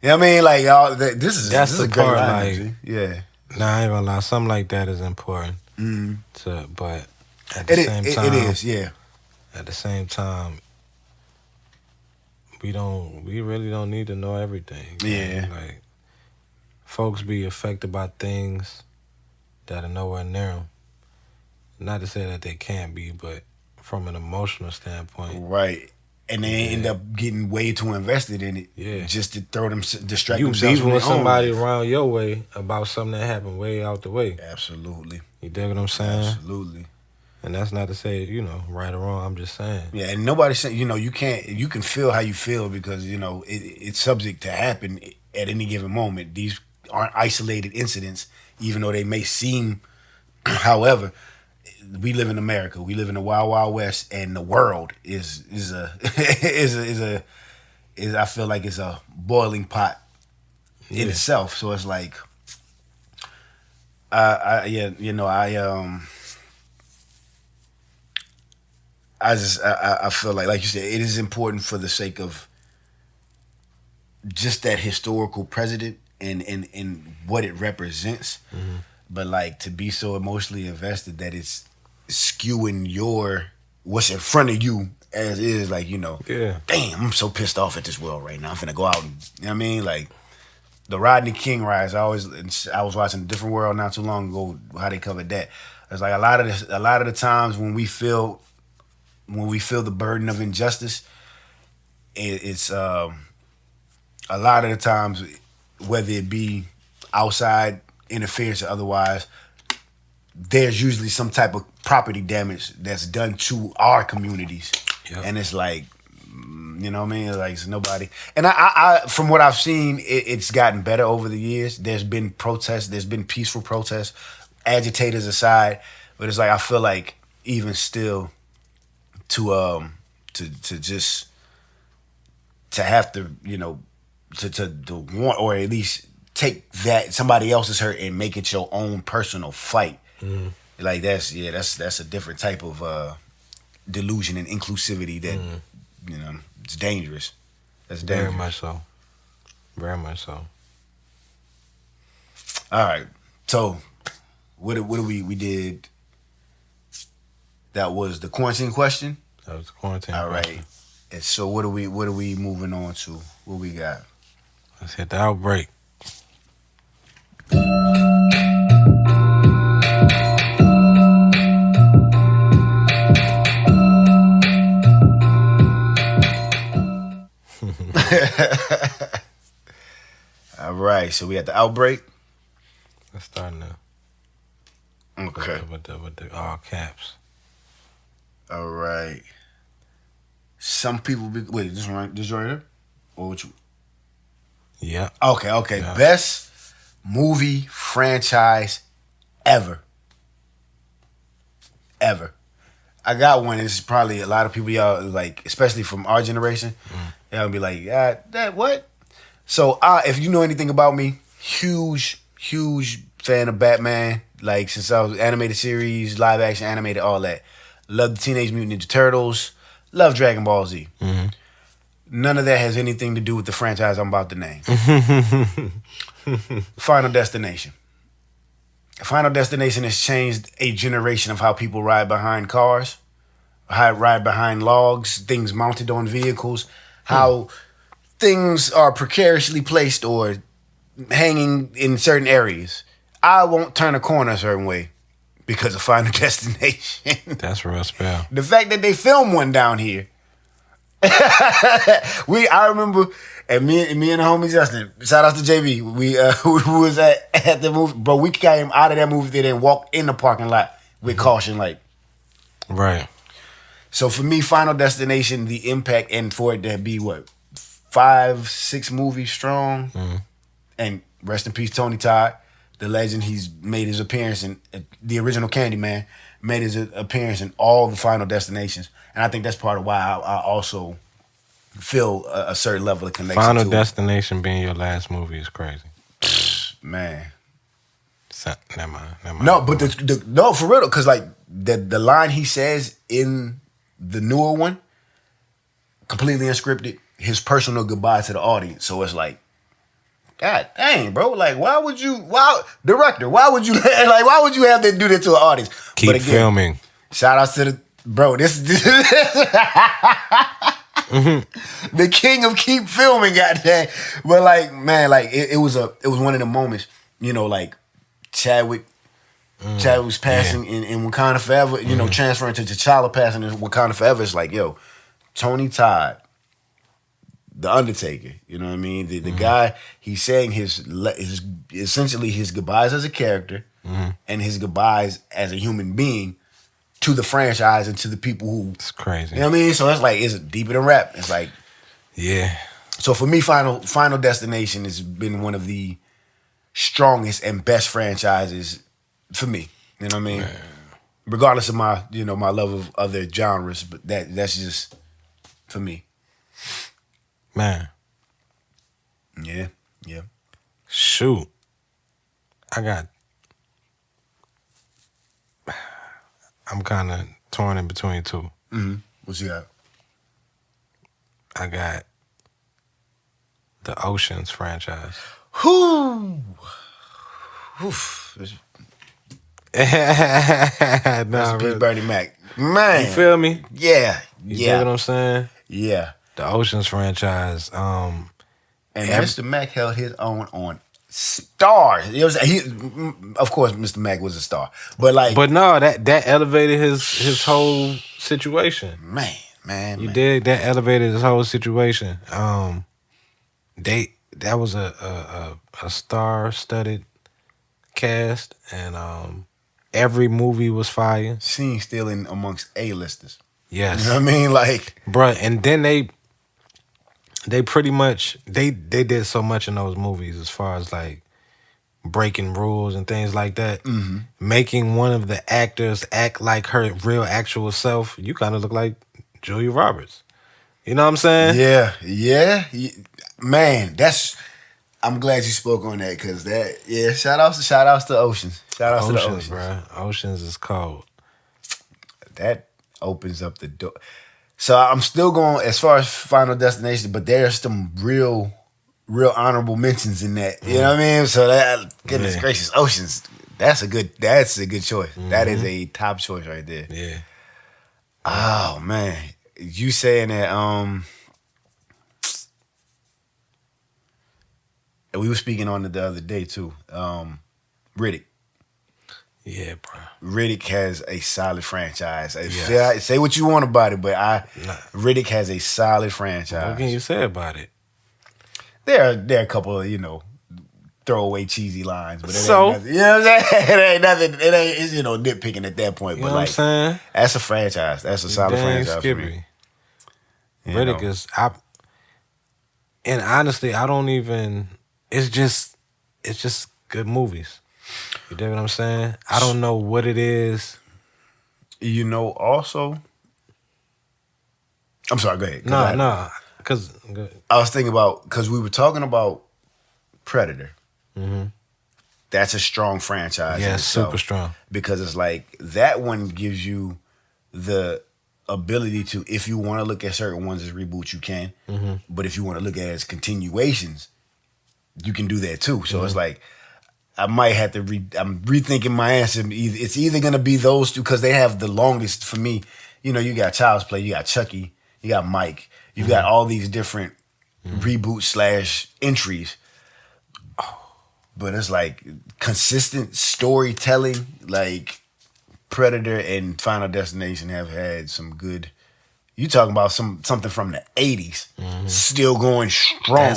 You know what I mean? Like, this is a great line, like, yeah. Nah, I ain't gonna lie. Something like that is important. But at the same time, it is. Yeah. At the same time, we really don't need to know everything. Yeah. Like, folks be affected by things that are nowhere near them. Not to say that they can't be, but from an emotional standpoint. Right. And they end up getting way too invested in it, just to distract themselves. You beefing with somebody around your way about something that happened way out the way. Absolutely. You dig what I'm saying? Absolutely. And that's not to say, you know, right or wrong. I'm just saying. Yeah, and nobody saying, you know, you can feel how you feel, because, you know, it's subject to happen at any given moment. These aren't isolated incidents, even though they may seem. However, we live in America. We live in the wild, wild west, and the world is I feel like it's a boiling pot in itself. So it's like, I feel like you said, it is important for the sake of just that historical precedent and what it represents. But like, to be so emotionally invested that it's skewing what's in front of you as is, like, you know, damn, I'm so pissed off at this world right now. I'm finna go out and, you know what I mean? Like, the Rodney King riots, I was watching A Different World not too long ago, how they covered that. It's like a lot of the times when we feel the burden of injustice, it's a lot of the times, whether it be outside interference or otherwise, there's usually some type of property damage that's done to our communities. And it's like, you know what I mean? It's like, it's nobody. And I from what I've seen, it's gotten better over the years. There's been protests. There's been peaceful protests, agitators aside. But it's like, I feel like even still, to have to, you know, to want, or at least take that somebody else's hurt and make it your own personal fight. Like, that's a different type of delusion and inclusivity that you know, it's dangerous. That's dangerous. Very much so. Very much so. All right. So, what do we did? That was the quarantine question. That was the quarantine. All question. right. And so, what are we moving on to? What we got? Let's hit the outbreak. All right, so we at the outbreak. Let's start now. Okay. With the all caps. All right. Some people wait. This right here, or what you? Yeah. Okay. Yeah. Best movie franchise ever. I got one. It's probably a lot of people, y'all, like, especially from our generation, y'all be like, that what? So, if you know anything about me, huge fan of Batman. Like, since I was animated series, live action, animated, all that. Love the Teenage Mutant Ninja Turtles. Love Dragon Ball Z. Mm-hmm. None of that has anything to do with the franchise I'm about to name. Final Destination. Final Destination has changed a generation of how people ride behind cars, ride behind logs, things mounted on vehicles, how things are precariously placed or hanging in certain areas. I won't turn a corner a certain way because of Final Destination. That's real spell. The fact that they filmed one down here. I remember, and me and the homie Justin, shout out to JB, we was at the movie, bro. We came out of that movie theater and walked in the parking lot with caution, like. Right. So for me, Final Destination, the impact, and for it to be 5-6 movies strong, and rest in peace, Tony Todd, the legend. He's made his appearance in the original Candyman, made his appearance in all the Final Destinations, and I think that's part of why I also feel a certain level of connection. Final to Destination being your last movie is crazy. Man. Never mind. No, but no, for real, because like the line he says in the newer one, completely unscripted, his personal goodbye to the audience. So it's like, God dang, bro. Like, why would you have to do that to an audience? Keep filming. Shout outs to the bro. This the king of keep filming, goddamn. But like, man, like it was one of the moments, like Chadwick's passing in Wakanda Forever, transferring to T'Challa passing in Wakanda Forever. It's like, yo, Tony Todd, the Undertaker, you know what I mean? The guy, he's saying his essentially his goodbyes as a character and his goodbyes as a human being to the franchise and to the people who. It's crazy. You know what I mean? So it's like, it's deeper than rap. It's like. Yeah. So for me, Final Destination has been one of the strongest and best franchises for me. You know what I mean? Man. Regardless of my, my love of other genres, but that's just for me. Man. Yeah. Shoot. I'm kind of torn in between two. Mm-hmm. What you got? I got the Oceans franchise. Whoo! Really. Bernie Mac. Man. You feel me? Yeah. You get what I'm saying? Yeah. The Oceans franchise. And Mr. Mac held his own on stars. Of course, Mr. Mac was a star. But no, that elevated his whole situation. Man. You dig? That elevated his whole situation. That was a star-studded cast, and every movie was fire. Seen still in amongst A-listers. Yes. You know what I mean? Like, bruh, and then they pretty much they did so much in those movies as far as like breaking rules and things like that. Mm-hmm. Making one of the actors act like her real actual self. You kind of look like Julia Roberts. You know what I'm saying? Yeah. Man, I'm glad you spoke on that because shout outs to Oceans. Shout outs to the Oceans, bro. Oceans is cold. That opens up the door. So I'm still going as far as Final Destination, but there's some real honorable mentions in that. You know what I mean? So that, goodness gracious, Oceans. That's a good choice. Mm-hmm. That is a top choice right there. Yeah. Oh man, you saying that? We were speaking on it the other day too. Riddick. Yeah, bro. Riddick has a solid franchise. Yes. Say what you want about it, but Riddick has a solid franchise. What can you say about it? There are a couple of, throwaway cheesy lines, but it So- ain't nothing. You know what I'm saying? It ain't nothing. It ain't. It's, nitpicking at that point. You But know what I'm like, saying? that's a franchise. That's a solid Dang franchise for me. Skippy. You Riddick know? is and honestly, I don't even. It's just good movies. You dig what I'm saying? I don't know what it is. Also, I'm sorry. Go ahead. No, because I was thinking about because we were talking about Predator. mm-hmm. That's a strong franchise. Yeah, in itself, super strong. because it's like that one gives you the ability to, if you want to look at certain ones as reboots, you can. Mm-hmm. But if you want to look at it as continuations, you can do that too. So it's like I might have to. I'm rethinking my answer. It's either gonna be those two because they have the longest for me. You got Child's Play, you got Chucky, you got Mike, you got all these different reboot / entries. But it's like consistent storytelling, like Predator and Final Destination have had some good. You talking about something from the 80s, still going strong.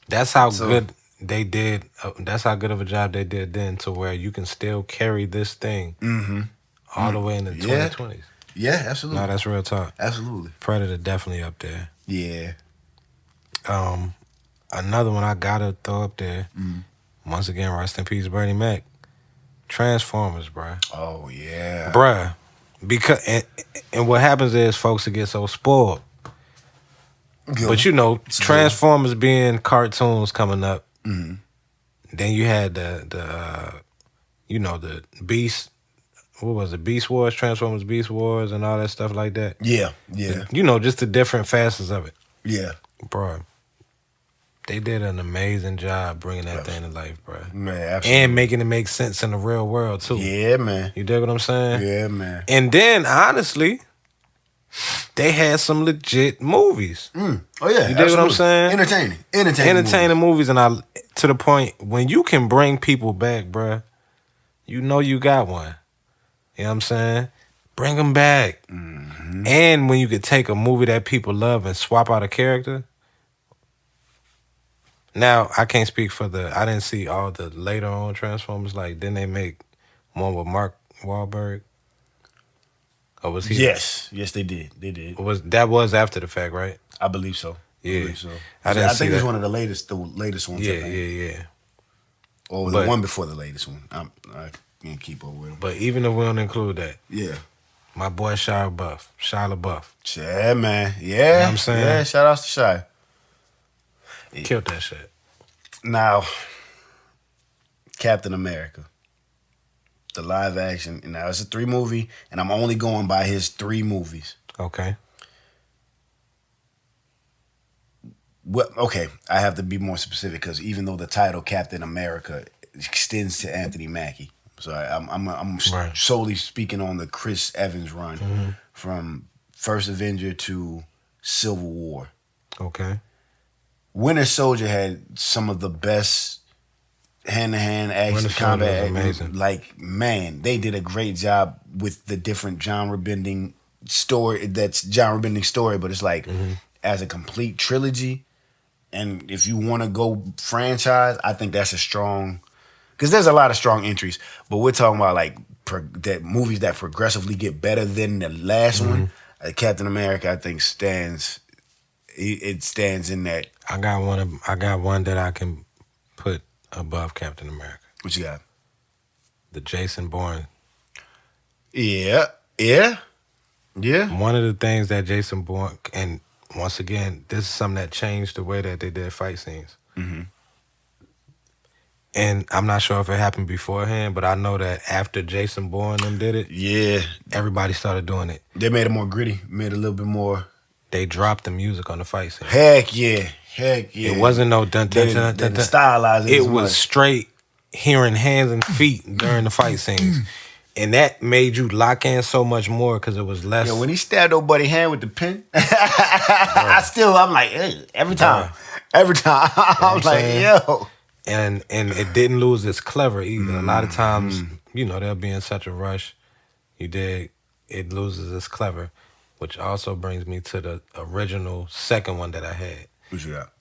That's how good they did. That's how good of a job they did then, to where you can still carry this thing all the way in the 2020s. Yeah, absolutely. No, that's real talk. Absolutely. Predator definitely up there. Yeah. Another one I gotta throw up there. Once again, rest in peace, Bernie Mac. Transformers, bruh. Oh yeah, bruh. Because and what happens is folks get so spoiled. Good. But Transformers being cartoons coming up. Then you had the Beast. What was it? Beast Wars, Transformers Beast Wars, and all that stuff like that. Yeah. Just the different facets of it. Yeah. Bruh. They did an amazing job bringing that thing to life, bruh. Man, absolutely. And making it make sense in the real world, too. Yeah, man. You dig what I'm saying? Yeah, man. And then, honestly, they had some legit movies. Oh, yeah. You dig what I'm saying? Entertaining movies. And to the point, when you can bring people back, bruh, you got one. You know what I'm saying? Bring them back. And when you could take a movie that people love and swap out a character. Now, I can't speak for I didn't see all the later on Transformers. Like, didn't they make one with Mark Wahlberg? Or was he? Yes, they did. They did. That was after the fact, right? I believe so. Yeah. I didn't see think it's that. one of the latest ones. Yeah. Or the one before the latest one. I can't keep up with them. But even if we don't include that, yeah. My boy Shia LaBeouf. Yeah, man. Yeah. You know what I'm saying? Yeah, shout out to Shia. Killed that shit. Now, Captain America, the live action. Now, it's a 3 movie, and I'm only going by his 3 movies. Okay. Well, okay, I have to be more specific because even though the title Captain America extends to Anthony Mackie, so I'm solely speaking on the Chris Evans run from First Avenger to Civil War. Okay. Winter Soldier had some of the best hand-to-hand action combat. Amazing. Like, man, they did a great job with the different genre-bending story. That's genre-bending story, but it's like as a complete trilogy. And if you want to go franchise, I think that's a strong. Because there's a lot of strong entries, but we're talking about like that movies that progressively get better than the last one. Captain America, I think stands. It stands in that. I got one that I can put above Captain America. What you got? The Jason Bourne. Yeah. One of the things that Jason Bourne, and once again, this is something that changed the way that they did fight scenes. And I'm not sure if it happened beforehand, but I know that after Jason Bourne and did it, everybody started doing it. They made it more gritty, made it a little bit more. They dropped the music on the fight scene. Heck yeah. It wasn't no dun dun dun dun. Stylized it was straight hearing hands and feet during the fight scenes. And that made you lock in so much more because it was less. Yeah, when he stabbed old buddy hand with the pen, I'm like, hey, every time. I'm like, yo. And it didn't lose its clever either. A lot of times, they'll be in such a rush. It loses its clever, which also brings me to the original second one that I had. What you got?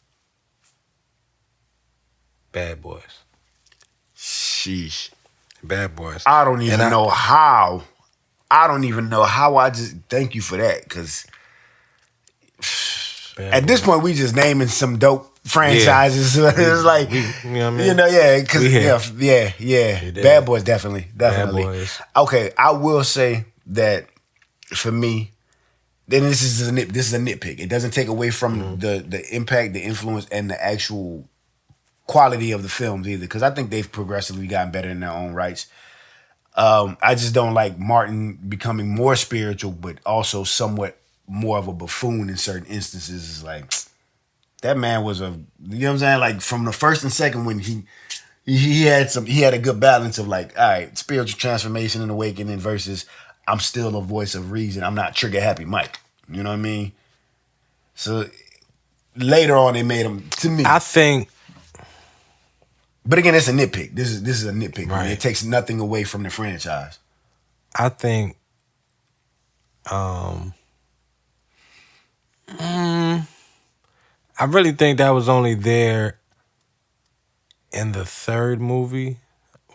Bad Boys. Sheesh. Bad Boys. I don't even know how. I don't even know how. I just thank you for that, because at this point we just naming some dope franchises. Yeah. It's like, you know what I mean? You know, yeah, because yeah. Bad Boys, definitely. Bad Boys. Okay, I will say that for me, then this is a nitpick. It doesn't take away from the impact, the influence, and the actual quality of the films either, because I think they've progressively gotten better in their own rights. I just don't like Martin becoming more spiritual, but also somewhat more of a buffoon in certain instances. It's like, that man was you know what I'm saying? Like, from the first and second one, he had a good balance of like, all right, spiritual transformation and awakening versus I'm still a voice of reason. I'm not trigger happy Mike. You know what I mean? So later on, they made him, to me, I think. But again, it's a nitpick. This is a nitpick. Right. It takes nothing away from the franchise. I think. I really think that was only there in the third movie.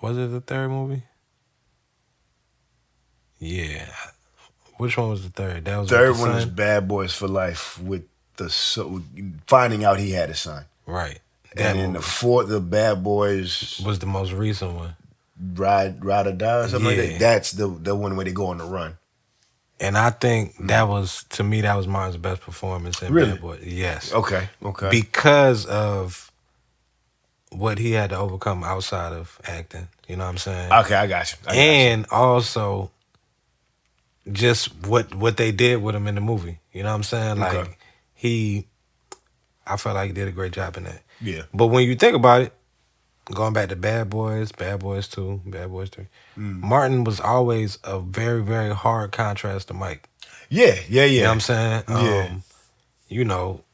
Was it the third movie? Yeah. Which one was the third? That was Third one is Bad Boys for Life, with finding out he had a son. Right. And then the fourth, the Bad Boys was the most recent one. Ride or Die or something like that. That's the one where they go on the run. And I think that was, to me, that was Martin's best performance in Bad Boys. Yes. Okay. Because of what he had to overcome outside of acting. You know what I'm saying? Okay, I got you. Also, just what they did with him in the movie. You know what I'm saying? Like, I felt like he did a great job in that. Yeah. But when you think about it, going back to Bad Boys 2, Bad Boys 3, Martin was always a very, very hard contrast to Mike. Yeah. You know what I'm saying? Yeah. You know,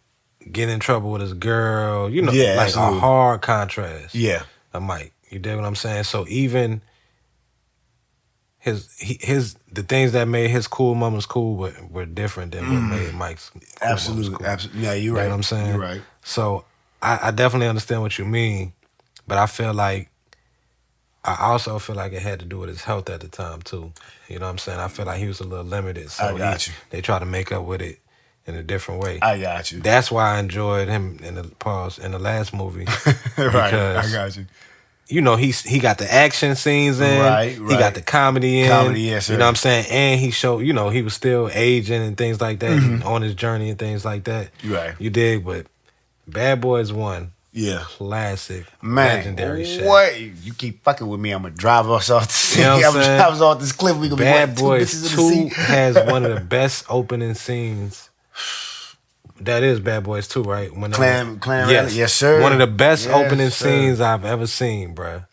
get in trouble with his girl. You know, like absolutely. A hard contrast. Yeah. To Mike. You dig what I'm saying? So even the things that made his cool moments cool were different than what made Mike's cool absolutely cool. Absolutely. Yeah, you're right. You know what I'm saying? You're right. So I definitely understand what you mean, but I also feel like it had to do with his health at the time too. You know what I'm saying? I feel like he was a little limited, so I got you. They tried to make up with it in a different way. I got you. That's why I enjoyed him in the last movie. Right, I got you. You know, he got the action scenes in. Right. He got the comedy in. Yes, sir. You know what I'm saying? And he showed, you know, he was still aging and things like that, and on his journey and things like that. Right. You dig? But Bad Boys 1. Yeah. Classic. Man, legendary shit. What? You keep fucking with me, I'm going to drive us off the city. You know what I'm saying? Drive us off this cliff. We gonna Bad be Boys 2 has one of the best opening scenes. That is Bad Boys 2, right? When Clan yes, sir. One of the best opening scenes I've ever seen, bruh.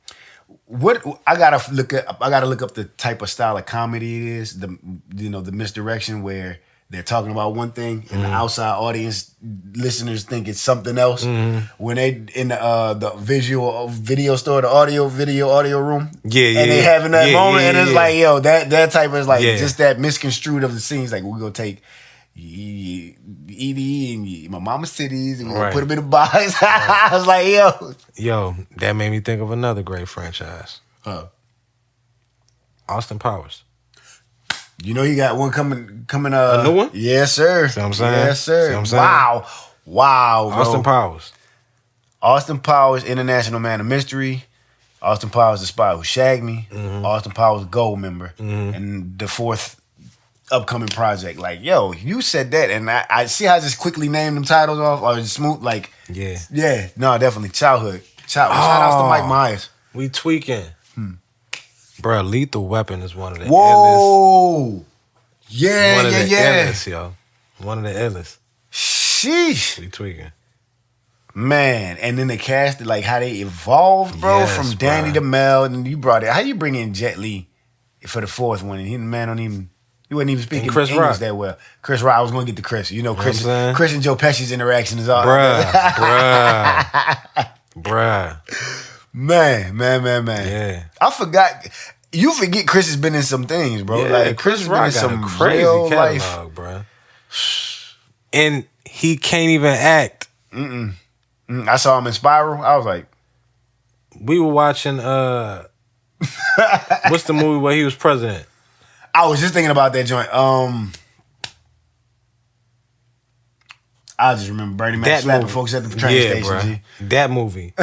What I gotta look up the type of style of comedy it is. The misdirection where they're talking about one thing and the outside audience listeners think it's something else. When they in the video store, the audio room, and they having that moment, and it's like, yo, that type is like just that misconstrued of the scenes. Like, we're gonna take Edie and my mama's titties and we're gonna put them in a box. I was like, yo, that made me think of another great franchise. Austin Powers. You know, you got one coming. A new one? Yes, sir. See what I'm saying? Yes, sir. See what I'm saying? Wow, bro. Austin Powers, International Man of Mystery. Austin Powers, The Spy Who Shagged Me. Austin Powers, Gold Member. And the fourth upcoming project. Like, yo, you said that, and I see how I just quickly named them titles off, or just smooth, like, yeah, no, definitely childhood. Shout out to Mike Myers. We tweaking, bro. Lethal Weapon is one of the illest. Illest, yo. One of the illest. Sheesh. We tweaking, man. And then the cast, like how they evolved, bro, from Danny to Mel, and you brought it. How you bring in Jet Li for the fourth one? And he, man, he wasn't even speaking English that well. Chris Rock, I was going to get to Chris. You know, Chris and Joe Pesci's interaction is all. Bruh. Man. Yeah. I forgot. You forget Chris has been in some things, bro. Yeah, like Chris has been in some crazy real catalog, life, bro. And he can't even act. I saw him in Spiral. I was like, we were watching what's the movie where he was president? I was just thinking about that joint. I just remember Bernie Mac slapping folks at the train station. Bruh. G. That movie.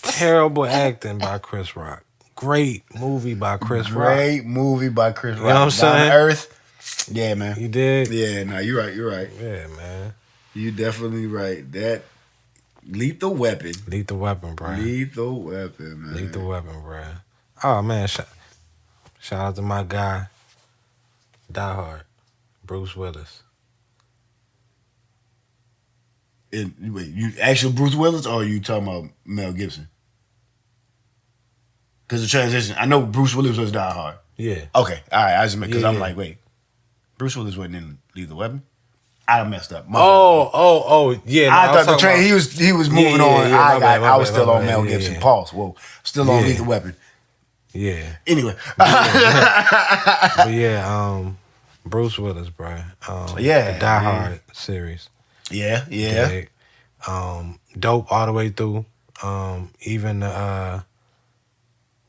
Terrible acting by Chris Rock. Great movie by Chris Rock. Great movie by Chris Rock. You know what I'm saying? Earth. Yeah, man. You did? Yeah, no, you're right. You're right. Yeah, man. You definitely right. That Lethal Weapon. Lethal Weapon, bro. Lethal Weapon, man. Lethal Weapon, bro. Oh, man. Shout out to my guy, Die Hard, Bruce Willis. Wait, you actual Bruce Willis or are you talking about Mel Gibson? Because the transition, I know Bruce Willis was Die Hard. Yeah. Okay, all right. I just because I'm Yeah. like, wait, Bruce Willis wasn't in Lethal Weapon. I messed up. Yeah. I thought the train. He was moving on. I was still on Mel Gibson. Yeah. Pause. Whoa, still on Lethal Weapon. Yeah. Anyway, But yeah, Bruce Willis, bro. The Die Hard series. yeah. Big. Dope all the way through. Even what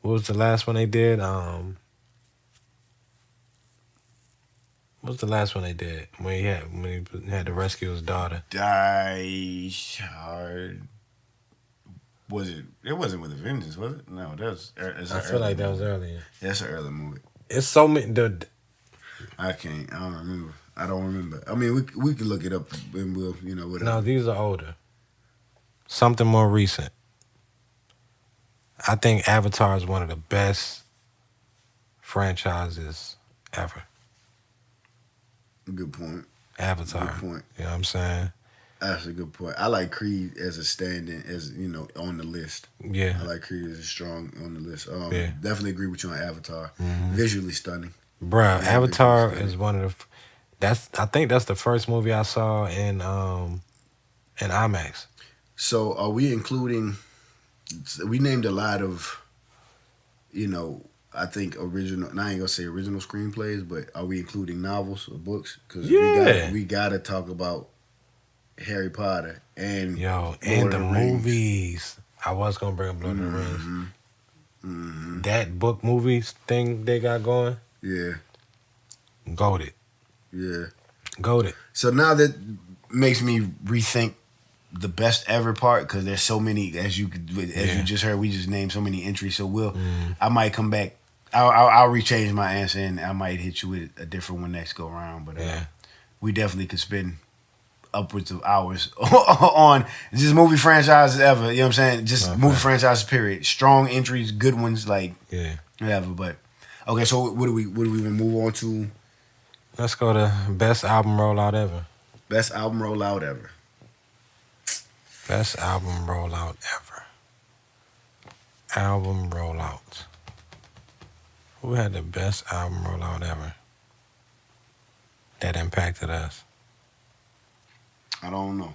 was the last one they did? What was the last one they did when he had to rescue his daughter? Die Hard. Was it? It wasn't with a Vengeance, was it? No, that was. I feel like that was earlier. That's an early movie. It's so many. I can't. I don't remember. I mean, we can look it up and we'll whatever. No, these are older. Something more recent. I think Avatar is one of the best franchises ever. Good point. Avatar. Good point. You know what I'm saying? That's a good point. I like Creed as a stand-in, as on the list. Yeah. I like Creed as a strong on the list. Definitely agree with you on Avatar. Mm-hmm. Visually stunning. Bruh, Avatar is one of the. I think that's the first movie I saw in IMAX. So are we including? We named a lot of, I think original. And I ain't gonna say original screenplays, but are we including novels or books? Because we gotta talk about Harry Potter and and the movies. I was gonna bring up Lord of the Rings. Mm-hmm. That book movies thing they got going. Yeah. Goated. Yeah. Goated. So now that makes me rethink the best ever part, because there's so many, as you just heard, we just named so many entries. So I might come back. I'll rechange my answer and I might hit you with a different one next go around. But we definitely could spend upwards of hours on just movie franchises ever. You know what I'm saying? Just movie franchises. Period. Strong entries, good ones, like whatever. But okay, so what do we even move on to? Let's go to best album rollout ever. Best album rollout ever. Best album rollout ever. Album rollout. Who had the best album rollout ever that impacted us? I don't know.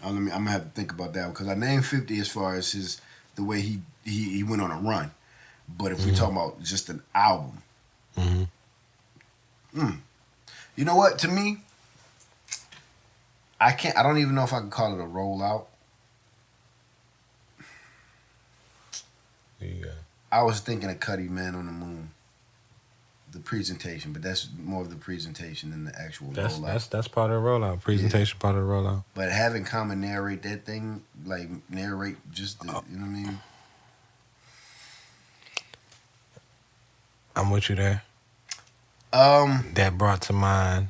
I'm gonna have to think about that because I named 50 as far as the way he went on a run, but if we talk about just an album, you know what? To me, I don't even know if I can call it a rollout. Yeah. I was thinking of Cudi, Man on the Moon. The presentation, but that's more of the presentation than the actual rollout. That's part of the rollout. Presentation part of the rollout. But having Common narrate that thing, like narrate just the, you know what I mean? I'm with you there. That brought to mind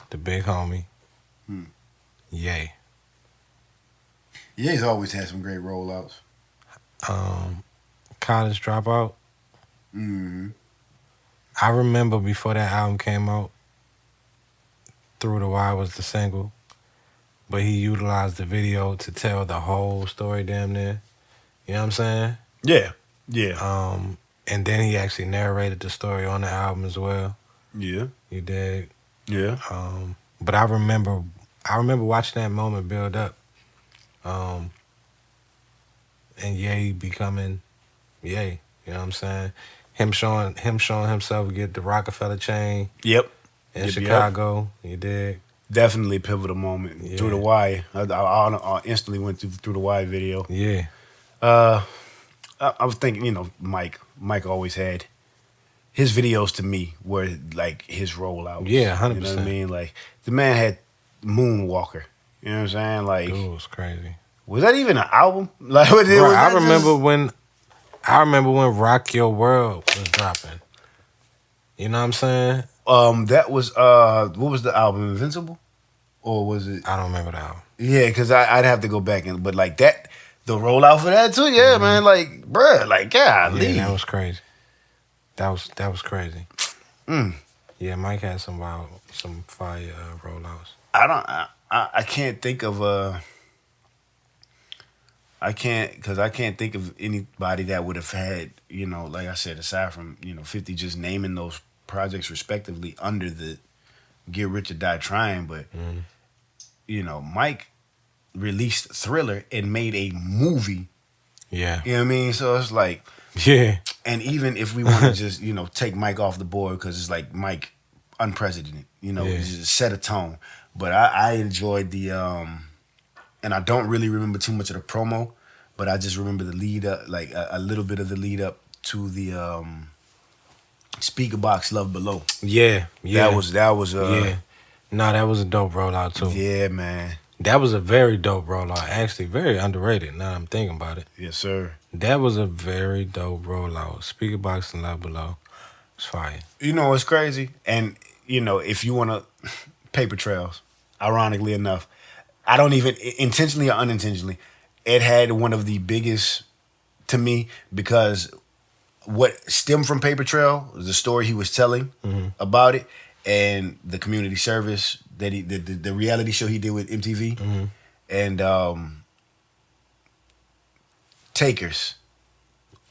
the big homie. Yay. Ye's always had some great rollouts. College Dropout. Mm-hmm. I remember before that album came out, Through the Wire was the single, but he utilized the video to tell the whole story damn near. You know what I'm saying? Yeah. Yeah. And then he actually narrated the story on the album as well. Yeah. You did. Yeah. But I remember watching that moment build up. And Ye becoming Ye. You know what I'm saying? Him showing himself get the Rockefeller chain. Yep. In Chicago. You dig? Definitely pivotal moment. Yeah. Through the Wire. I instantly went through the Wire video. Yeah. I was thinking, Mike. Mike always had his videos to me were like his rollouts. Yeah, 100%. You know what I mean? Like the man had Moonwalker. You know what I'm saying? Like, Dude, it was crazy. Was that even an album? Like, was Bro, that I remember when Rock Your World was dropping. You know what I'm saying? That was what was the album? Invincible, or was it? I don't remember the album. Yeah, because I'd have to go back but like that, the rollout for that too. Yeah, man. Like, bruh, like, golly. Yeah, that was crazy. That was crazy. Mm. Yeah, Mike had some fire rollouts. I can't think of I can't think of anybody that would have had, like I said, aside from 50 just naming those projects respectively under the Get Rich or Die Trying, but Mike released Thriller and made a movie. Yeah, you know what I mean. So it's like, yeah. And even if we want to just, take Mike off the board because it's like Mike unprecedented, just set a tone. But I enjoyed the, and I don't really remember too much of the promo, but I just remember the lead up, like a little bit of the lead up to the speaker box Love Below. Yeah. That was yeah. No, that was a dope rollout too. Yeah, man. That was a very dope rollout. Actually, very underrated. Now I'm thinking about it. Yes, sir. That was a very dope rollout. Speaker box and Love Below. It's fire. It's crazy. And, if you want to, Paper Trails, ironically enough, I don't even, intentionally or unintentionally, it had one of the biggest, to me, because what stemmed from Paper Trail was the story he was telling about it and the community service that the reality show he did with MTV and Takers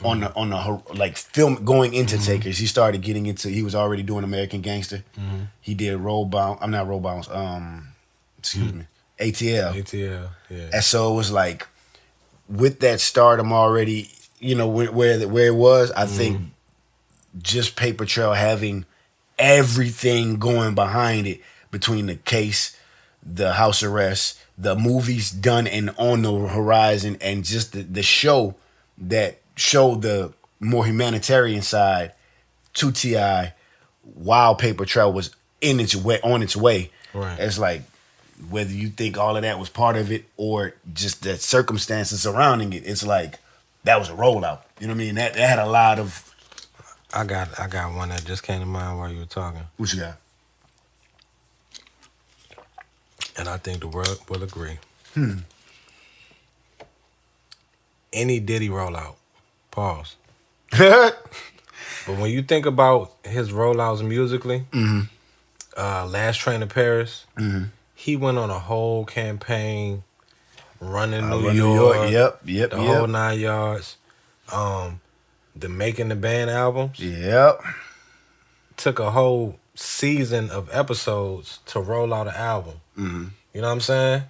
on the like film going into Takers. He started getting into. He was already doing American Gangster. He did Roll Bounce. I'm not Roll Bounce. Excuse me. ATL. Yeah. And so it was like with that stardom already, where it was. I think just Paper Trail having everything going behind it between the case, the house arrest, the movies done and on the horizon, and just the show that showed the more humanitarian side to T.I. while Paper Trail was on its way. Right. It's like whether you think all of that was part of it or just the circumstances surrounding it, it's like that was a rollout. You know what I mean? That had a lot of. I got one that just came to mind while you were talking. What you got? And I think the world will agree. Any Diddy rollout. Pause. But when you think about his rollouts musically, Last Train to Paris, he went on a whole campaign running New York. Yep. Whole 9 yards. The Making the Band albums. Yep. Took a whole season of episodes to roll out an album. You know what I'm saying?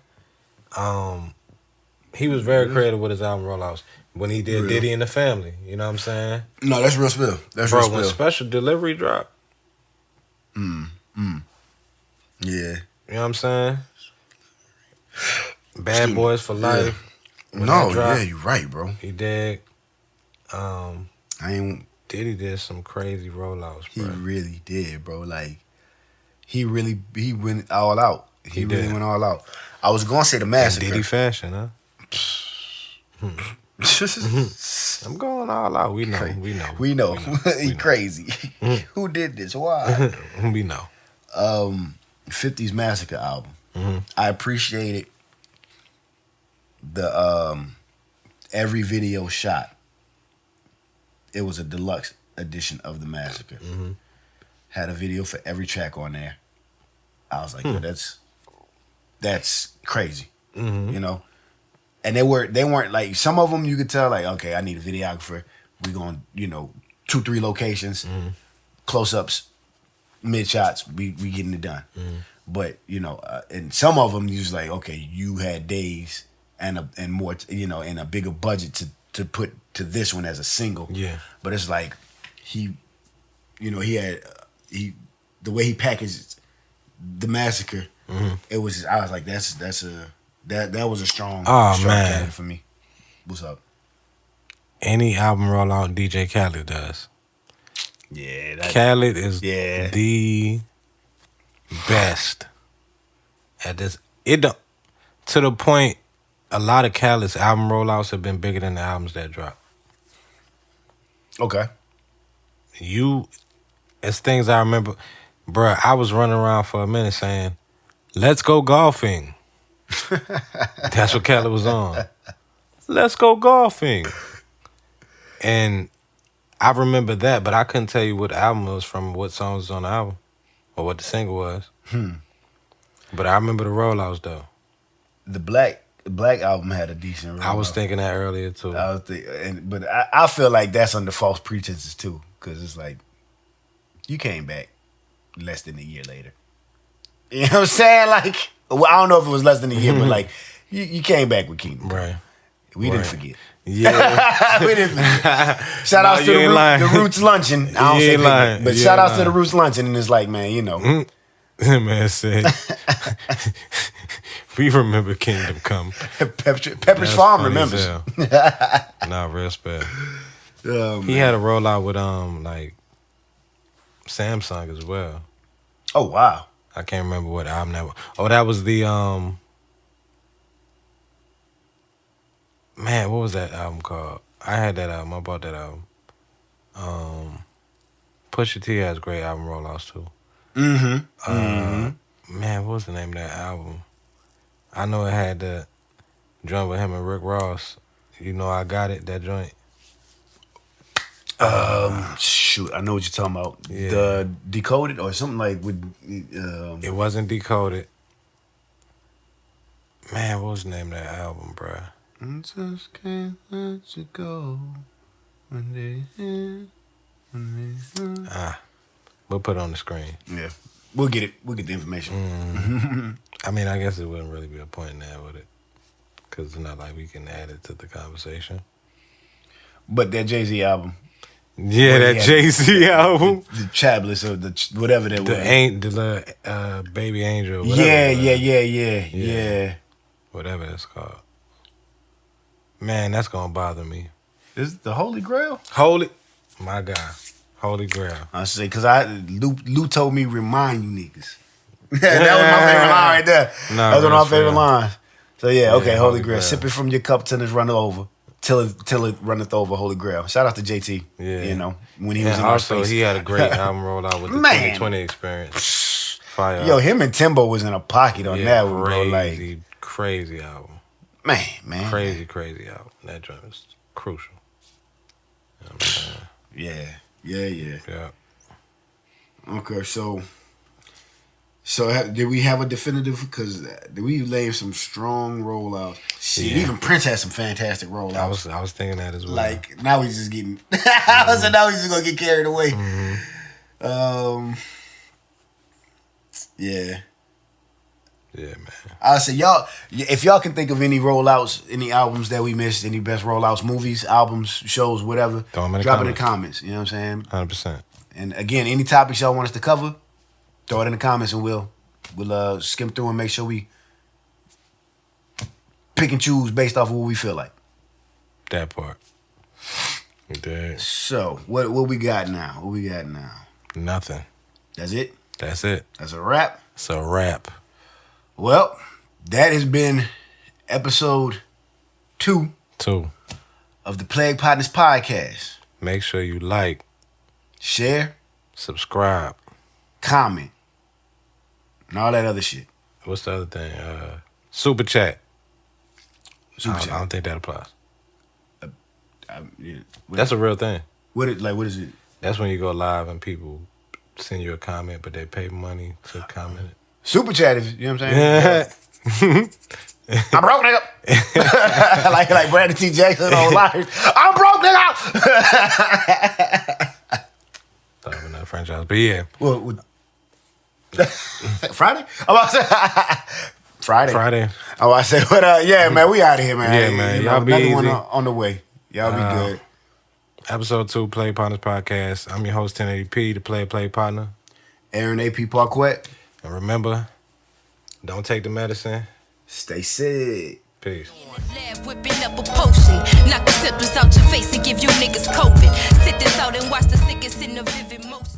He was very creative with his album rollouts. When he did Diddy and the Family, you know what I'm saying? No, that's real spill. That's Bro, real spill. when Special Delivery dropped. Yeah. You know what I'm saying? Bad Boys for Life. No, yeah, you're right, bro. He did. Diddy did some crazy rollouts, bro. He really did, bro. Like, he went all out. He really went all out. I was gonna say the Massacre. Diddy fashion, huh? I'm going all out. We know. He crazy. Who did this? Why? We know. 50's Massacre album. I appreciated the every video shot. It was a deluxe edition of the Massacre. Had a video for every track on there. I was like, yo, that's crazy. And they weren't like, some of them you could tell like, okay, I need a videographer. We going 2-3 locations, close-ups, mid shots. We getting it done. But and some of them you was like, okay, you had days and more, and a bigger budget to put to this one as a single. Yeah. But it's like he had the way he packaged the Massacre. It was. I was like, that was a strong. Oh, strong man. candidate for me. What's up? any album rollout DJ Khaled does. Yeah, Khaled is the best at this. It don't, to the point, a lot of Khaled's album rollouts have been bigger than the albums that drop. Okay. It's things I remember, bruh, I was running around for a minute saying, let's go golfing. That's what Khaled was on. Let's go golfing. And I remember that, but I couldn't tell you what album it was from, what songs was on the album, or what the single was. But I remember the rollouts, though. The Black album had a decent rollout. I was thinking that earlier, too. But I feel like that's under false pretenses, too, because it's like, you came back less than a year later. You know what I'm saying? Like, well, I don't know if it was less than a year, but like, you came back with Kingdom. Right. We didn't forget. Yeah. We didn't forget. Shout outs to the Roots Luncheon. I don't say lying. But shout outs to the Roots Luncheon, and it's like, man, you know. Man said, we remember Kingdom Come. Pepperidge Farm remembers. Nah, real spell. He had a rollout with like Samsung as well. Oh wow. I can't remember what album that was. Oh, that was the man, what was that album called? I had that album. I bought that album. Pusha T has great album rollouts too. Man, what was the name of that album? I know it had the joint with him and Rick Ross. You know I Got It, that joint. Shoot, I know what you're talking about. Yeah. The Decoded or something like with. It wasn't Decoded. Man, what was the name of that album, bruh? I just can't let you go. We'll put it on the screen. Yeah, we'll get it. We'll get the information. I mean, I guess it wouldn't really be a point in that, would it? Because it's not like we can add it to the conversation. But that Jay-Z album. Yeah, that Jay-Z album. The Chabless or the whatever that was. The Baby Angel. Yeah. Whatever it's called. Man, that's going to bother me. Is it the Holy Grail? My God. Holy Grail. I say, because Lou told me remind you niggas. That was my favorite line right there. That was one of my favorite lines. So yeah, okay, Holy Grail. Sip it from your cup till it's run over. Till it runneth over, Holy Grail. Shout out to JT. Yeah. You know, when he was in our space. Also, he had a great album rollout with the 2020 experience. Fire. Yo, him and Timbo was in a pocket on that one, bro. Like, crazy album. Man. Crazy album. That joint was crucial. You know what I'm saying? Yeah. Okay, so did we have a definitive? Because did we lay some strong rollouts? Shit, even Prince had some fantastic rollouts. I was thinking that as well. Like now he's just getting. So now he's just gonna get carried away. Yeah. Yeah, man. I say y'all, if y'all can think of any rollouts, any albums that we missed, any best rollouts, movies, albums, shows, whatever, drop it in the comments. You know what I'm saying? 100%. And again, any topics y'all want us to cover, throw it in the comments and we'll skim through and make sure we pick and choose based off of what we feel like. That part. That. So, what we got now? Nothing. That's it? That's it. That's a wrap? It's a wrap. Well, that has been episode 2 of the Patnas Podcast. Make sure you like, share, subscribe, comment, and all that other shit. What's the other thing? Super chat. Super chat. I don't think that applies. Yeah. That's a real thing. What is it? That's when you go live and people send you a comment, but they pay money to comment it. Super chat, you know what I'm saying? I'm broke, nigga. like Brandon T. Jackson on Liars. I'm broke, nigga. Thought of another franchise, but yeah. What? Friday? Friday. Oh, I said, but yeah, man, we out of here, man. Yeah, man. Y'all be easy. One on the way. Y'all be good. Episode 2, Patnas Podcast. I'm your host, 1080p, the play partner. Aaron AP Parquet. And remember, don't take the medicine. Stay sick. Peace. Lab whipping up a potion, knock the symptoms out your face and give you niggas COVID. Sit this out and watch the sickest in the vivid motion.